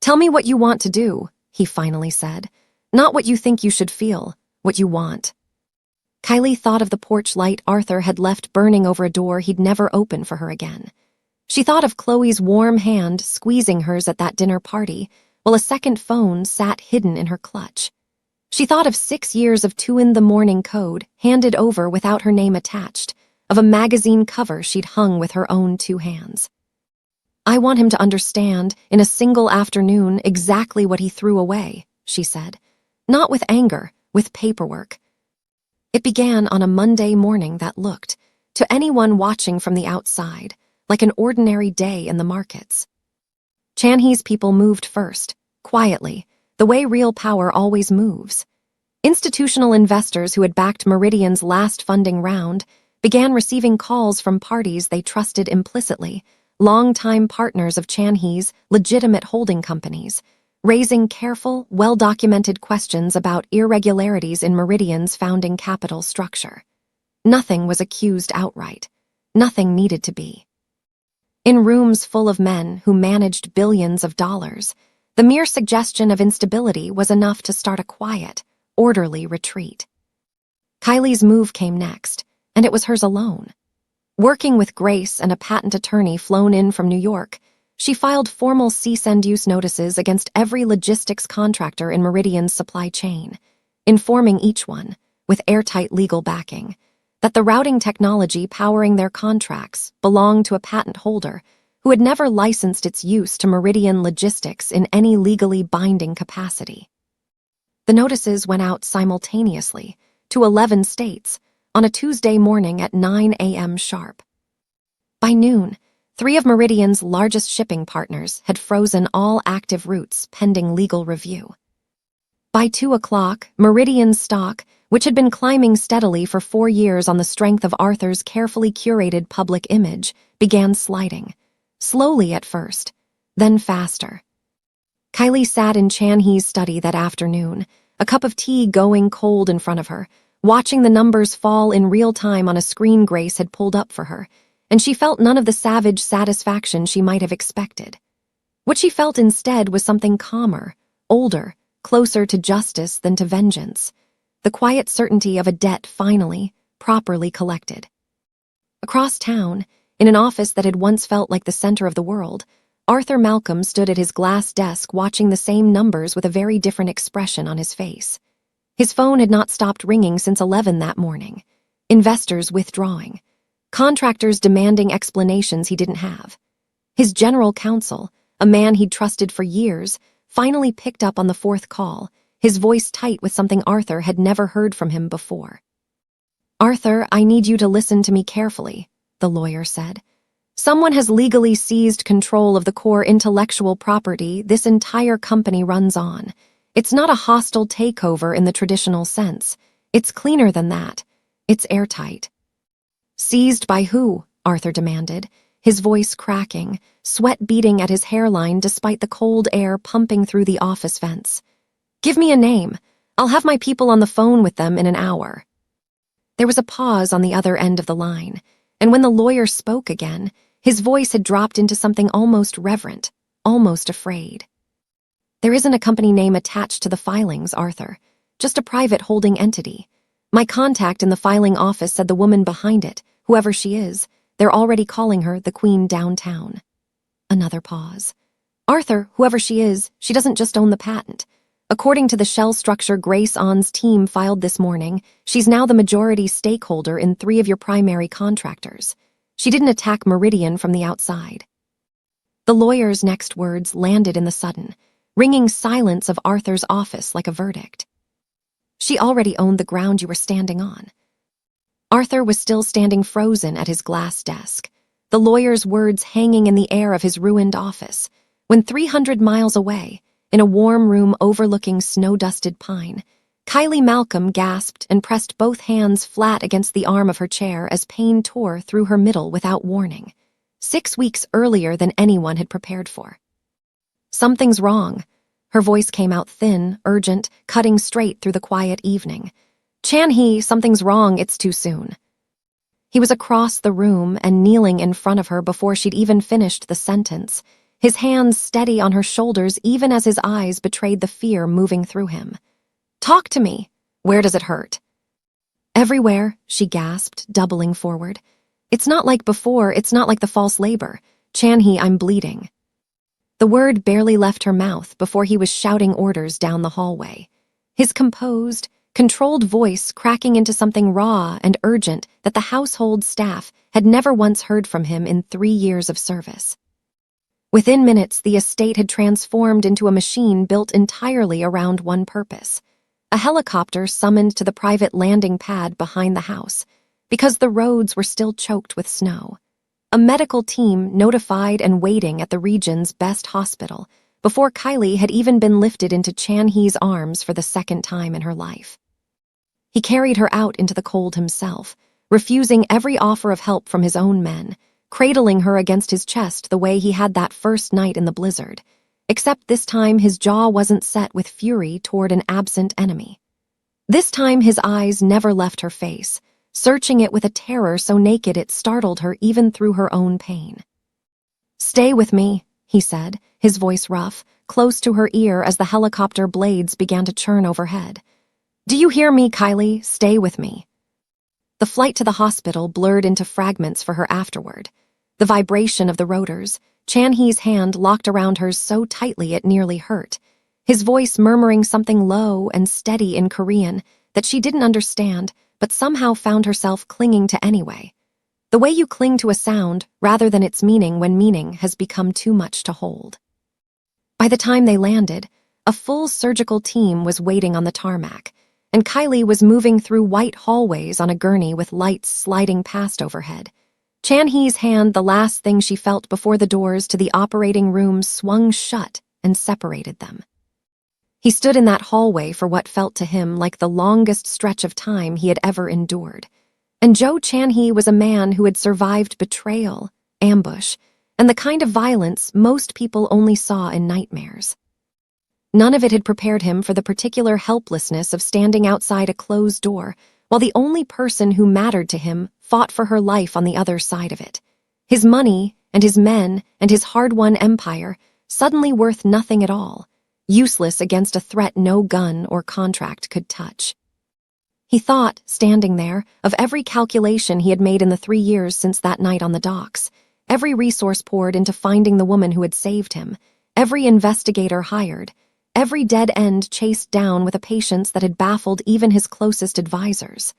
"Tell me what you want to do," he finally said. "Not what you think you should feel, what you want." Kylie thought of the porch light Arthur had left burning over a door he'd never open for her again. She thought of Chloe's warm hand squeezing hers at that dinner party, while a second phone sat hidden in her clutch. She thought of 6 years of 2 in the morning code handed over without her name attached, of a magazine cover she'd hung with her own 2 hands. "I want him to understand, in a single afternoon, exactly what he threw away," she said. "Not with anger, with paperwork." It began on a Monday morning that looked, to anyone watching from the outside, like an ordinary day in the markets. Chan-hee's people moved first, quietly, the way real power always moves. Institutional investors who had backed Meridian's last funding round began receiving calls from parties they trusted implicitly, longtime partners of Chan-hee's legitimate holding companies, raising careful, well-documented questions about irregularities in Meridian's founding capital structure. Nothing was accused outright. Nothing needed to be. In rooms full of men who managed billions of dollars, The mere suggestion of instability was enough to start a quiet, orderly retreat. Kylie's move came next, and it was hers alone. Working with Grace and a patent attorney flown in from New York, she filed formal cease-and-use notices against every logistics contractor in Meridian's supply chain, informing each one, with airtight legal backing, that the routing technology powering their contracts belonged to a patent holder who had never licensed its use to Meridian Logistics in any legally binding capacity. The notices went out simultaneously to 11 states on a Tuesday morning at 9 a.m. sharp. By noon, 3 of Meridian's largest shipping partners had frozen all active routes pending legal review. By 2 o'clock, Meridian's stock, which had been climbing steadily for 4 years on the strength of Arthur's carefully curated public image, began sliding, slowly at first, then faster. Kylie sat in Chan-hee's study that afternoon, a cup of tea going cold in front of her, watching the numbers fall in real time on a screen Grace had pulled up for her, and she felt none of the savage satisfaction she might have expected. What she felt instead was something calmer, older, closer to justice than to vengeance, the quiet certainty of a debt finally, properly collected. Across town, in an office that had once felt like the center of the world, Arthur Malcolm stood at his glass desk watching the same numbers with a very different expression on his face. His phone had not stopped ringing since 11 that morning. Investors withdrawing. Contractors demanding explanations he didn't have. His general counsel, a man he'd trusted for years, finally picked up on the 4th call, his voice tight with something Arthur had never heard from him before. "Arthur, I need you to listen to me carefully," the lawyer said. "Someone has legally seized control of the core intellectual property this entire company runs on. It's not a hostile takeover in the traditional sense. It's cleaner than that. It's airtight." "Seized by who?" Arthur demanded, his voice cracking, sweat beading at his hairline despite the cold air pumping through the office vents. "Give me a name. I'll have my people on the phone with them in an hour." There was a pause on the other end of the line, and when the lawyer spoke again, his voice had dropped into something almost reverent, almost afraid. "There isn't a company name attached to the filings, Arthur. Just a private holding entity. My contact in the filing office said the woman behind it, whoever she is, they're already calling her the Queen downtown." Another pause. "Arthur, whoever she is, she doesn't just own the patent. According to the shell structure Grace On's team filed this morning, she's now the majority stakeholder in 3 of your primary contractors. She didn't attack Meridian from the outside." The lawyer's next words landed in the sudden, ringing silence of Arthur's office like a verdict. "She already owned the ground you were standing on." Arthur was still standing frozen at his glass desk, the lawyer's words hanging in the air of his ruined office, when 300 miles away, in a warm room overlooking snow-dusted pine, Kylie Malcolm gasped and pressed both hands flat against the arm of her chair as pain tore through her middle without warning, 6 weeks earlier than anyone had prepared for. "Something's wrong." Her voice came out thin, urgent, cutting straight through the quiet evening. "Chan-hee, something's wrong, it's too soon." He was across the room and kneeling in front of her before she'd even finished the sentence, his hands steady on her shoulders even as his eyes betrayed the fear moving through him. "Talk to me. Where does it hurt?" "Everywhere," she gasped, doubling forward. "It's not like before, it's not like the false labor. Chan-hee, I'm bleeding." The word barely left her mouth before he was shouting orders down the hallway, his composed, controlled voice cracking into something raw and urgent that the household staff had never once heard from him in 3 years of service. Within minutes, the estate had transformed into a machine built entirely around one purpose. A helicopter summoned to the private landing pad behind the house, because the roads were still choked with snow. A medical team notified and waiting at the region's best hospital before Kylie had even been lifted into Chan-hee's arms for the 2nd time in her life. He carried her out into the cold himself, refusing every offer of help from his own men, cradling her against his chest the way he had that first night in the blizzard, except this time his jaw wasn't set with fury toward an absent enemy. This time his eyes never left her face, searching it with a terror so naked it startled her even through her own pain. "Stay with me," he said, his voice rough, close to her ear as the helicopter blades began to churn overhead. "Do you hear me, Kylie? Stay with me." The flight to the hospital blurred into fragments for her afterward. The vibration of the rotors, Chan-hee's hand locked around hers so tightly it nearly hurt, his voice murmuring something low and steady in Korean that she didn't understand but somehow found herself clinging to anyway. The way you cling to a sound rather than its meaning when meaning has become too much to hold. By the time they landed, a full surgical team was waiting on the tarmac, and Kylie was moving through white hallways on a gurney with lights sliding past overhead. Chan-hee's hand the last thing she felt before the doors to the operating room swung shut and separated them. He stood in that hallway for what felt to him like the longest stretch of time he had ever endured. And Joe Chan-hee was a man who had survived betrayal, ambush, and the kind of violence most people only saw in nightmares. None of it had prepared him for the particular helplessness of standing outside a closed door while the only person who mattered to him fought for her life on the other side of it. His money and his men and his hard-won empire suddenly worth nothing at all, useless against a threat no gun or contract could touch. He thought, standing there, of every calculation he had made in the 3 years since that night on the docks, every resource poured into finding the woman who had saved him, every investigator hired, every dead end chased down with a patience that had baffled even his closest advisors.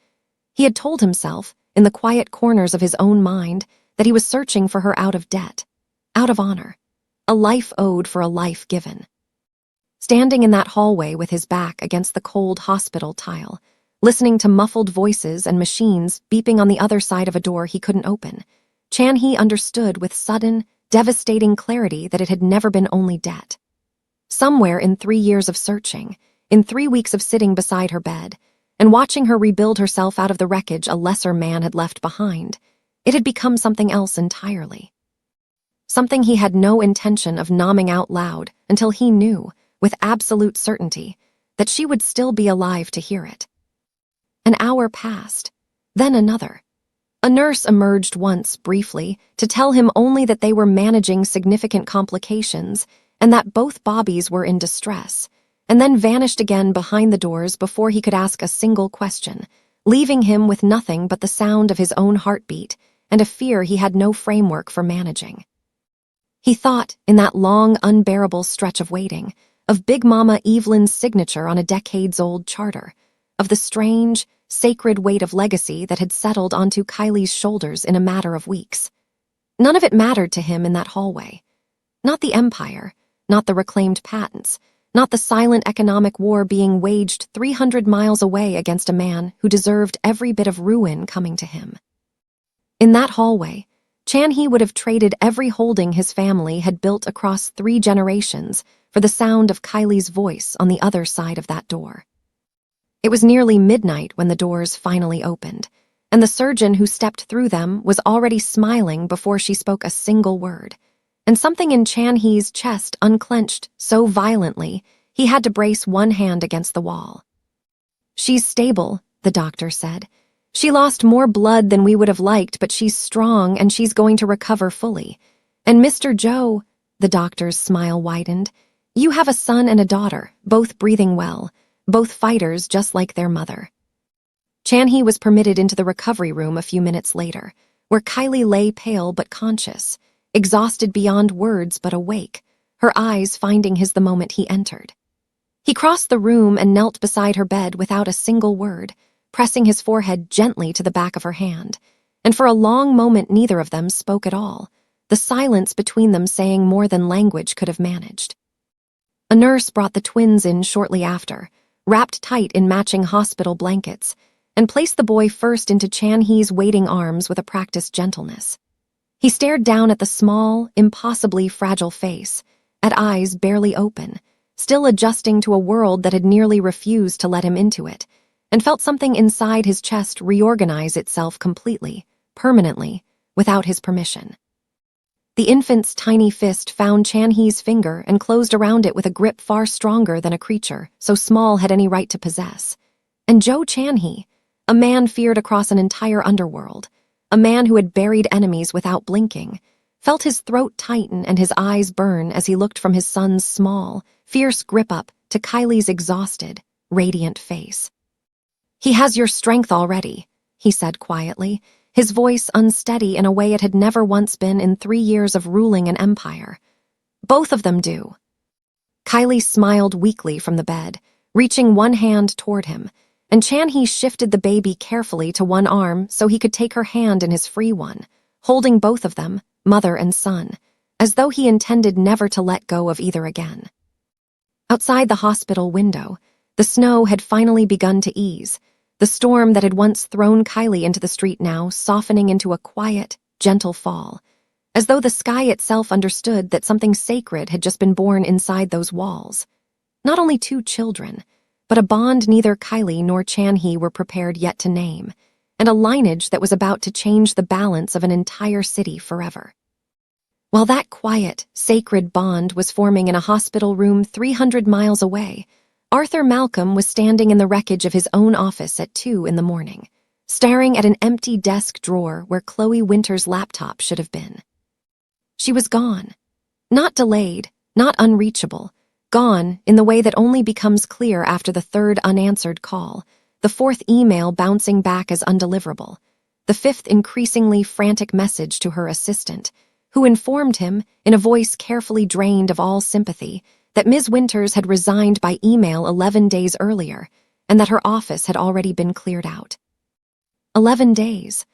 He had told himself, in the quiet corners of his own mind, that he was searching for her out of debt, out of honor, a life owed for a life given. Standing in that hallway with his back against the cold hospital tile, listening to muffled voices and machines beeping on the other side of a door he couldn't open, Chan-hee understood with sudden, devastating clarity that it had never been only debt. Somewhere in 3 years of searching, in 3 weeks of sitting beside her bed, and watching her rebuild herself out of the wreckage a lesser man had left behind, it had become something else entirely. Something he had no intention of nomming out loud until he knew, with absolute certainty, that she would still be alive to hear it. An hour passed, then another. A nurse emerged once, briefly, to tell him only that they were managing significant complications and that both Bobbies were in distress, and then vanished again behind the doors before he could ask a single question, leaving him with nothing but the sound of his own heartbeat and a fear he had no framework for managing. He thought, in that long, unbearable stretch of waiting, of Big Mama Evelyn's signature on a decades-old charter, of the strange, sacred weight of legacy that had settled onto Kylie's shoulders in a matter of weeks. None of it mattered to him in that hallway. Not the empire, not the reclaimed patents, not the silent economic war being waged 300 miles away against a man who deserved every bit of ruin coming to him. In that hallway, Chan-hee would have traded every holding his family had built across 3 generations for the sound of Kylie's voice on the other side of that door. It was nearly midnight when the doors finally opened, and the surgeon who stepped through them was already smiling before she spoke a single word, and something in Chan-hee's chest unclenched so violently he had to brace one hand against the wall. "She's stable," the doctor said. "She lost more blood than we would have liked, but she's strong and she's going to recover fully. And Mr. Joe," the doctor's smile widened, "you have a son and a daughter, both breathing well, both fighters just like their mother." Chan-hee was permitted into the recovery room a few minutes later, where Kylie lay pale but conscious, exhausted beyond words but awake, her eyes finding his the moment he entered. He crossed the room and knelt beside her bed without a single word, pressing his forehead gently to the back of her hand, and for a long moment neither of them spoke at all, the silence between them saying more than language could have managed. A nurse brought the twins in shortly after, wrapped tight in matching hospital blankets, and placed the boy first into Chan-hee's waiting arms with a practiced gentleness. He stared down at the small, impossibly fragile face, at eyes barely open, still adjusting to a world that had nearly refused to let him into it, and felt something inside his chest reorganize itself completely, permanently, without his permission. The infant's tiny fist found Chan-hee's finger and closed around it with a grip far stronger than a creature so small had any right to possess. And Joe Chan-hee, a man feared across an entire underworld, a man who had buried enemies without blinking, felt his throat tighten and his eyes burn as he looked from his son's small, fierce grip up to Kylie's exhausted, radiant face. "He has your strength already," he said quietly, his voice unsteady in a way it had never once been in 3 years of ruling an empire. "Both of them do." Kylie smiled weakly from the bed, reaching one hand toward him, and Chan-hee shifted the baby carefully to one arm so he could take her hand in his free one, holding both of them, mother and son, as though he intended never to let go of either again. Outside the hospital window, the snow had finally begun to ease, the storm that had once thrown Kylie into the street now softening into a quiet, gentle fall, as though the sky itself understood that something sacred had just been born inside those walls. Not only 2 children, but a bond neither Kylie nor Chan-hee were prepared yet to name, and a lineage that was about to change the balance of an entire city forever. While that quiet, sacred bond was forming in a hospital room 300 miles away, Arthur Malcolm was standing in the wreckage of his own office at 2 in the morning, staring at an empty desk drawer where Chloe Winter's laptop should have been. She was gone. Not delayed, not unreachable, gone in the way that only becomes clear after the 3rd unanswered call, the 4th email bouncing back as undeliverable, the 5th increasingly frantic message to her assistant, who informed him, in a voice carefully drained of all sympathy, that Ms. Winters had resigned by email 11 days earlier, and that her office had already been cleared out. 11 days.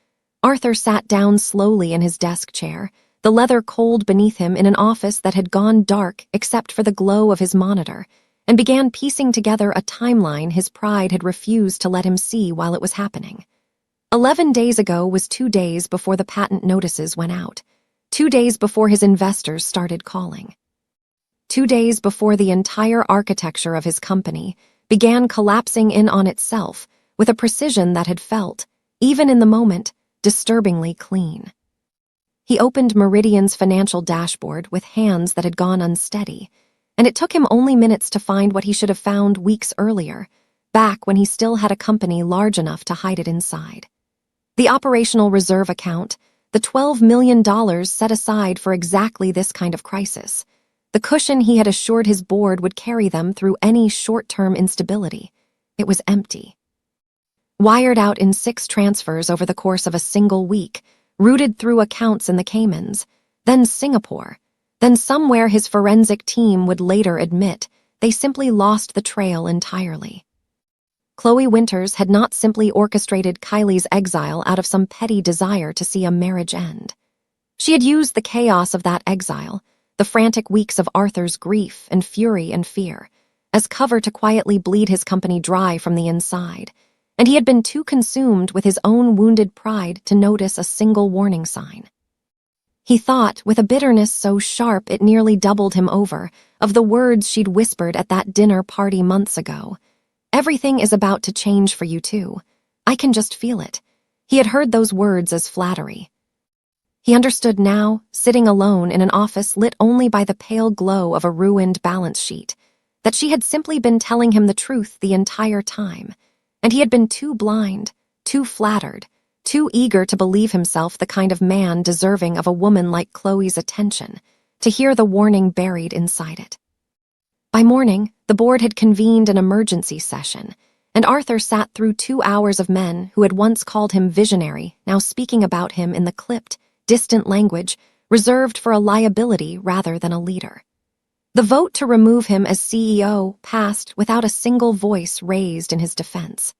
Arthur sat down slowly in his desk chair, the leather cold beneath him in an office that had gone dark except for the glow of his monitor, and began piecing together a timeline his pride had refused to let him see while it was happening. 11 days ago was 2 days before the patent notices went out, 2 days before his investors started calling. 2 days before the entire architecture of his company began collapsing in on itself with a precision that had felt, even in the moment, disturbingly clean. He opened Meridian's financial dashboard with hands that had gone unsteady, and it took him only minutes to find what he should have found weeks earlier, back when he still had a company large enough to hide it inside. The operational reserve account, the $12 million set aside for exactly this kind of crisis, the cushion he had assured his board would carry them through any short-term instability. It was empty. Wired out in 6 transfers over the course of a single week, routed through accounts in the Caymans, then Singapore, then somewhere his forensic team would later admit they simply lost the trail entirely. Chloe Winters had not simply orchestrated Kylie's exile out of some petty desire to see a marriage end. She had used the chaos of that exile, the frantic weeks of Arthur's grief and fury and fear, as cover to quietly bleed his company dry from the inside, and he had been too consumed with his own wounded pride to notice a single warning sign. He thought, with a bitterness so sharp it nearly doubled him over, of the words she'd whispered at that dinner party months ago. "Everything is about to change for you too. I can just feel it." He had heard those words as flattery. He understood now, sitting alone in an office lit only by the pale glow of a ruined balance sheet, that she had simply been telling him the truth the entire time, and he had been too blind, too flattered, too eager to believe himself the kind of man deserving of a woman like Chloe's attention, to hear the warning buried inside it. By morning, the board had convened an emergency session, and Arthur sat through 2 hours of men who had once called him visionary, now speaking about him in the clipped, distant language reserved for a liability rather than a leader. The vote to remove him as CEO passed without a single voice raised in his defense.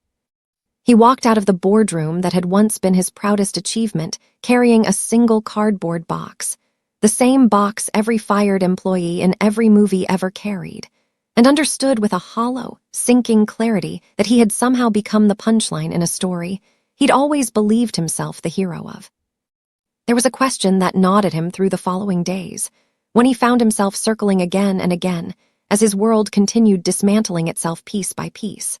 He walked out of the boardroom that had once been his proudest achievement, carrying a single cardboard box, the same box every fired employee in every movie ever carried, and understood with a hollow, sinking clarity that he had somehow become the punchline in a story he'd always believed himself the hero of. There was a question that gnawed at him through the following days, when he found himself circling again and again as his world continued dismantling itself piece by piece.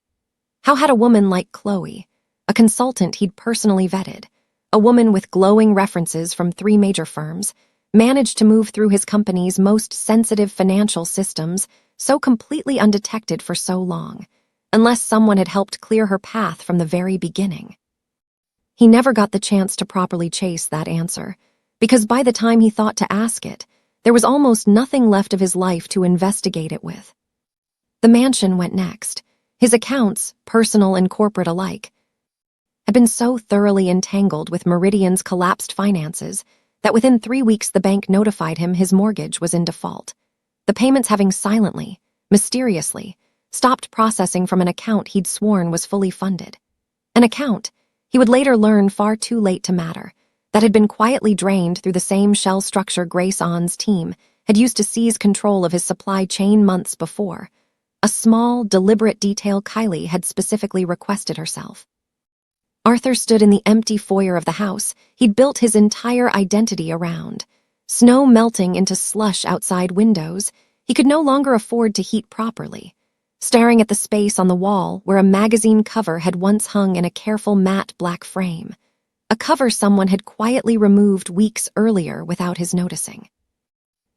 How had a woman like Chloe, a consultant he'd personally vetted, a woman with glowing references from 3 major firms, managed to move through his company's most sensitive financial systems so completely undetected for so long, unless someone had helped clear her path from the very beginning? He never got the chance to properly chase that answer, because by the time he thought to ask it, there was almost nothing left of his life to investigate it with. The mansion went next. His accounts, personal and corporate alike, had been so thoroughly entangled with Meridian's collapsed finances that within 3 weeks the bank notified him his mortgage was in default, the payments having silently, mysteriously, stopped processing from an account he'd sworn was fully funded. An account, he would later learn far too late to matter, that had been quietly drained through the same shell structure Grace On's team had used to seize control of his supply chain months before, a small, deliberate detail Kylie had specifically requested herself. Arthur stood in the empty foyer of the house he'd built his entire identity around. Snow melting into slush outside windows, he could no longer afford to heat properly. Staring at the space on the wall where a magazine cover had once hung in a careful matte black frame, a cover someone had quietly removed weeks earlier without his noticing.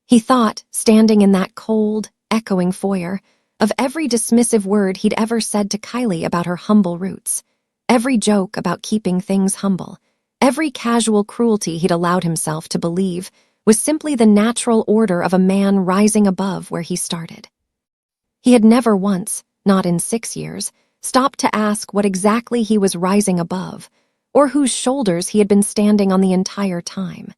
He thought, standing in that cold, echoing foyer, of every dismissive word he'd ever said to Kylie about her humble roots, every joke about keeping things humble, every casual cruelty he'd allowed himself to believe was simply the natural order of a man rising above where he started. He had never once, not in 6 years, stopped to ask what exactly he was rising above, or whose shoulders he had been standing on the entire time.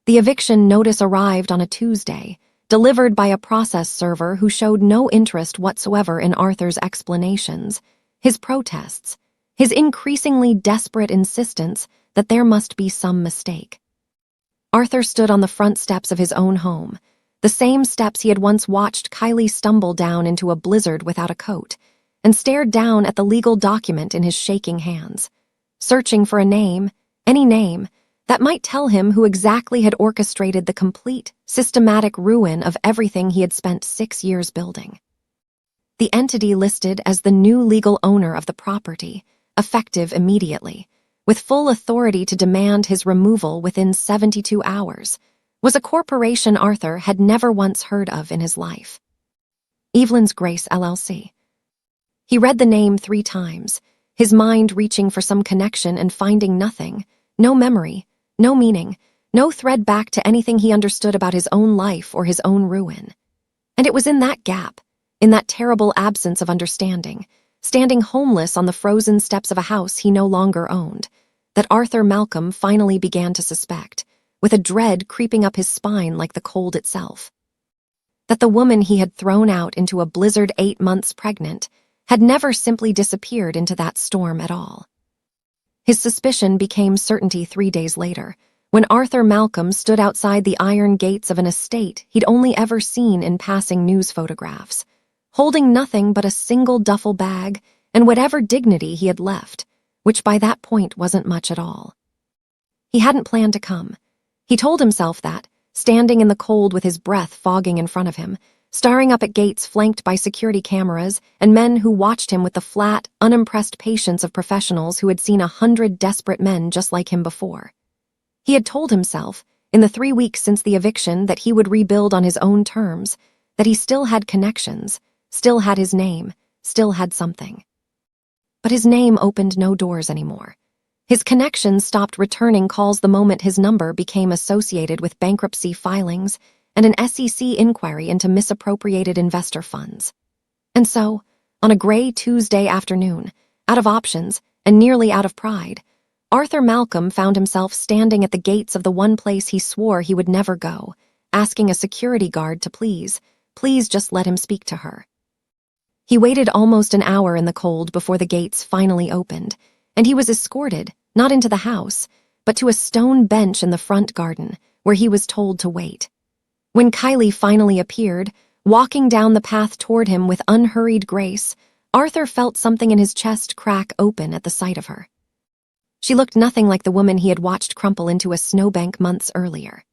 The eviction notice arrived on a Tuesday, delivered by a process server who showed no interest whatsoever in Arthur's explanations, his protests, his increasingly desperate insistence that there must be some mistake. Arthur stood on the front steps of his own home, the same steps he had once watched Kylie stumble down into a blizzard without a coat, and stared down at the legal document in his shaking hands, searching for a name, any name, that might tell him who exactly had orchestrated the complete, systematic ruin of everything he had spent 6 years building. The entity listed as the new legal owner of the property, effective immediately, with full authority to demand his removal within 72 hours, was a corporation Arthur had never once heard of in his life. Evelyn's Grace LLC. He read the name 3 times, his mind reaching for some connection and finding nothing, no memory, no meaning, no thread back to anything he understood about his own life or his own ruin. And it was in that gap, in that terrible absence of understanding, standing homeless on the frozen steps of a house he no longer owned, that Arthur Malcolm finally began to suspect, with a dread creeping up his spine like the cold itself, that the woman he had thrown out into a blizzard 8 months pregnant had never simply disappeared into that storm at all. His suspicion became certainty 3 days later, when Arthur Malcolm stood outside the iron gates of an estate he'd only ever seen in passing news photographs, holding nothing but a single duffel bag and whatever dignity he had left, which by that point wasn't much at all. He hadn't planned to come. He told himself that, standing in the cold with his breath fogging in front of him, staring up at gates flanked by security cameras and men who watched him with the flat, unimpressed patience of professionals who had seen 100 desperate men just like him before. He had told himself, in the 3 weeks since the eviction, that he would rebuild on his own terms, that he still had connections, still had his name, still had something. But his name opened no doors anymore. His connections stopped returning calls the moment his number became associated with bankruptcy filings and an SEC inquiry into misappropriated investor funds. And so, on a gray Tuesday afternoon, out of options and nearly out of pride, Arthur Malcolm found himself standing at the gates of the one place he swore he would never go, asking a security guard to please just let him speak to her. He waited almost an hour in the cold before the gates finally opened, and he was escorted, not into the house, but to a stone bench in the front garden, where he was told to wait. When Kylie finally appeared, walking down the path toward him with unhurried grace, Arthur felt something in his chest crack open at the sight of her. She looked nothing like the woman he had watched crumple into a snowbank months earlier.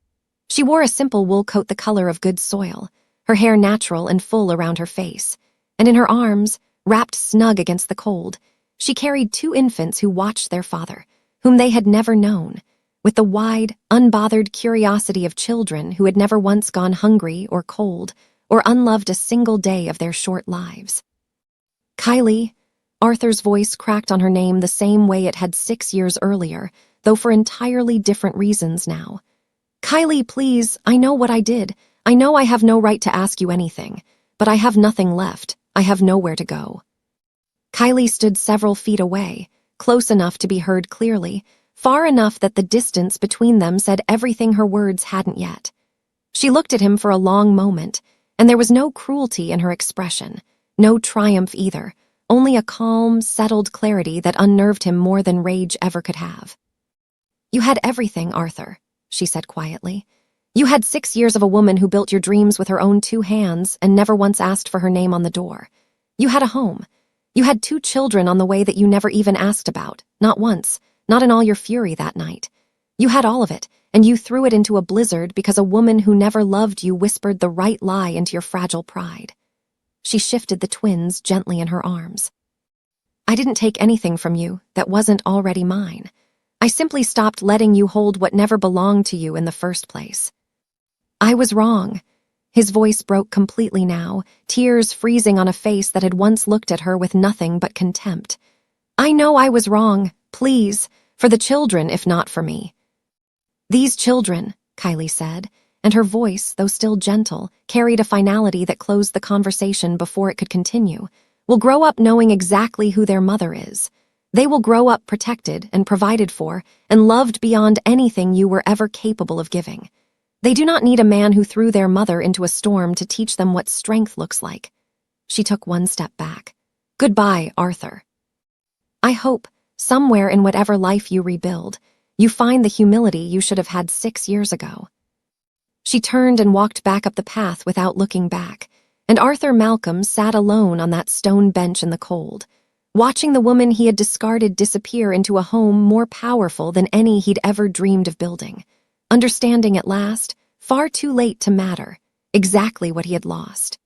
She wore a simple wool coat the color of good soil, her hair natural and full around her face, and in her arms, wrapped snug against the cold, she carried 2 infants who watched their father, whom they had never known, with the wide, unbothered curiosity of children who had never once gone hungry or cold or unloved a single day of their short lives. Kylie, Arthur's voice cracked on her name the same way it had 6 years earlier, though for entirely different reasons now, Kylie, please, I know what I did. I know I have no right to ask you anything. But I have nothing left. I have nowhere to go. Kylie stood several feet away, close enough to be heard clearly, far enough that the distance between them said everything her words hadn't yet. She looked at him for a long moment, and there was no cruelty in her expression, no triumph either, only a calm, settled clarity that unnerved him more than rage ever could have. You had everything, Arthur, she said quietly. You had 6 years of a woman who built your dreams with her own 2 hands and never once asked for her name on the door. You had a home. You had 2 children on the way that you never even asked about, not once, not in all your fury that night. You had all of it, and you threw it into a blizzard because a woman who never loved you whispered the right lie into your fragile pride. She shifted the twins gently in her arms. I didn't take anything from you that wasn't already mine. I simply stopped letting you hold what never belonged to you in the first place. I was wrong. His voice broke completely now, tears freezing on a face that had once looked at her with nothing but contempt. I know I was wrong, please, for the children if not for me. These children, Kylie said, and her voice, though still gentle, carried a finality that closed the conversation before it could continue, will grow up knowing exactly who their mother is. They will grow up protected and provided for and loved beyond anything you were ever capable of giving. They do not need a man who threw their mother into a storm to teach them what strength looks like. She took one step back. Goodbye, Arthur. I hope, somewhere in whatever life you rebuild, you find the humility you should have had 6 years ago. She turned and walked back up the path without looking back, and Arthur Malcolm sat alone on that stone bench in the cold, watching the woman he had discarded disappear into a home more powerful than any he'd ever dreamed of building. Understanding at last, far too late to matter, exactly what he had lost.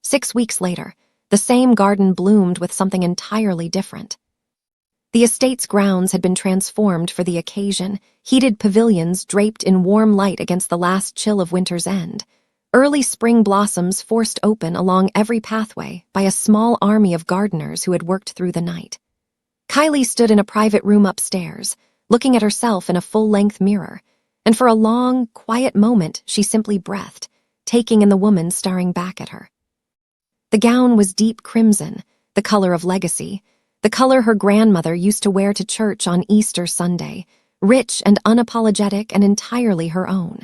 6 weeks later, the same garden bloomed with something entirely different. The estate's grounds had been transformed for the occasion, heated pavilions draped in warm light against the last chill of winter's end. Early spring blossoms forced open along every pathway by a small army of gardeners who had worked through the night. Kylie stood in a private room upstairs, looking at herself in a full-length mirror, and for a long, quiet moment she simply breathed, taking in the woman staring back at her. The gown was deep crimson, the color of legacy, the color her grandmother used to wear to church on Easter Sunday, rich and unapologetic and entirely her own.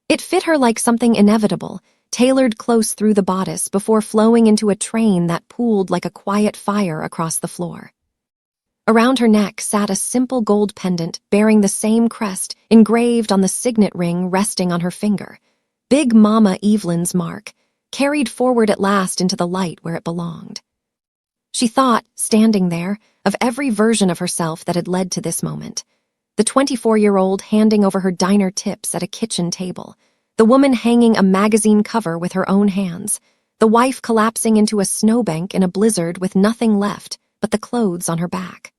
It fit her like something inevitable, tailored close through the bodice before flowing into a train that pooled like a quiet fire across the floor. Around her neck sat a simple gold pendant bearing the same crest engraved on the signet ring resting on her finger. Big Mama Evelyn's mark, carried forward at last into the light where it belonged. She thought, standing there, of every version of herself that had led to this moment. The 24-year-old handing over her diner tips at a kitchen table, the woman hanging a magazine cover with her own hands, the wife collapsing into a snowbank in a blizzard with nothing left but the clothes on her back.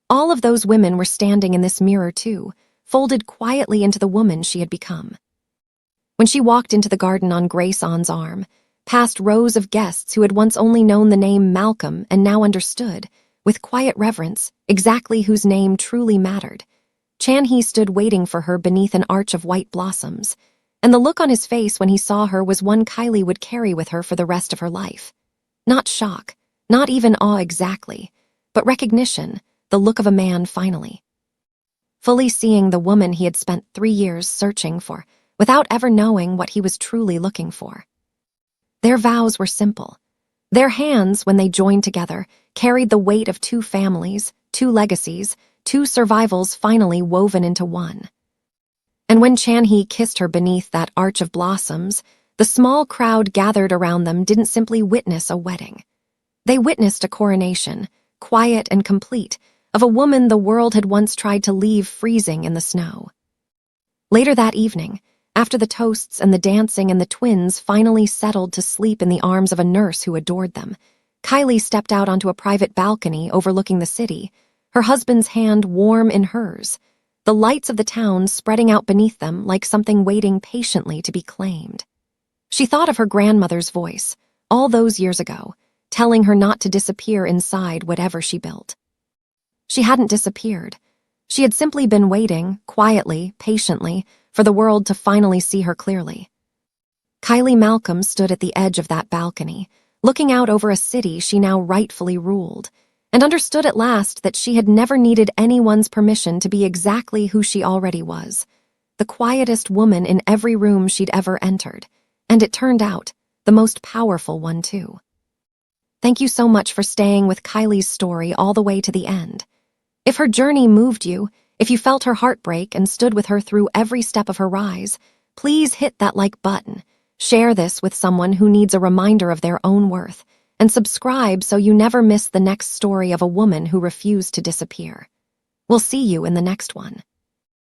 All of those women were standing in this mirror too, folded quietly into the woman she had become. When she walked into the garden on Grayson's arm, past rows of guests who had once only known the name Malcolm and now understood, with quiet reverence, exactly whose name truly mattered, Chan-hee stood waiting for her beneath an arch of white blossoms, and the look on his face when he saw her was one Kylie would carry with her for the rest of her life. Not shock, not even awe exactly, but recognition, the look of a man finally. Fully seeing the woman he had spent 3 years searching for, without ever knowing what he was truly looking for. Their vows were simple. Their hands, when they joined together, carried the weight of 2 families, 2 legacies, 2 survivals finally woven into one. And when Chan-hee kissed her beneath that arch of blossoms, the small crowd gathered around them didn't simply witness a wedding. They witnessed a coronation, quiet and complete, of a woman the world had once tried to leave freezing in the snow. Later that evening, after the toasts and the dancing and the twins finally settled to sleep in the arms of a nurse who adored them, Kylie stepped out onto a private balcony overlooking the city, her husband's hand warm in hers, the lights of the town spreading out beneath them like something waiting patiently to be claimed. She thought of her grandmother's voice, all those years ago, telling her not to disappear inside whatever she built. She hadn't disappeared. She had simply been waiting, quietly, patiently, for the world to finally see her clearly. Kylie Malcolm stood at the edge of that balcony, looking out over a city she now rightfully ruled, and understood at last that she had never needed anyone's permission to be exactly who she already was, the quietest woman in every room she'd ever entered, and it turned out, the most powerful one too. Thank you so much for staying with Kylie's story all the way to the end. If her journey moved you, if you felt her heartbreak and stood with her through every step of her rise, please hit that like button, share this with someone who needs a reminder of their own worth, and subscribe so you never miss the next story of a woman who refused to disappear. We'll see you in the next one.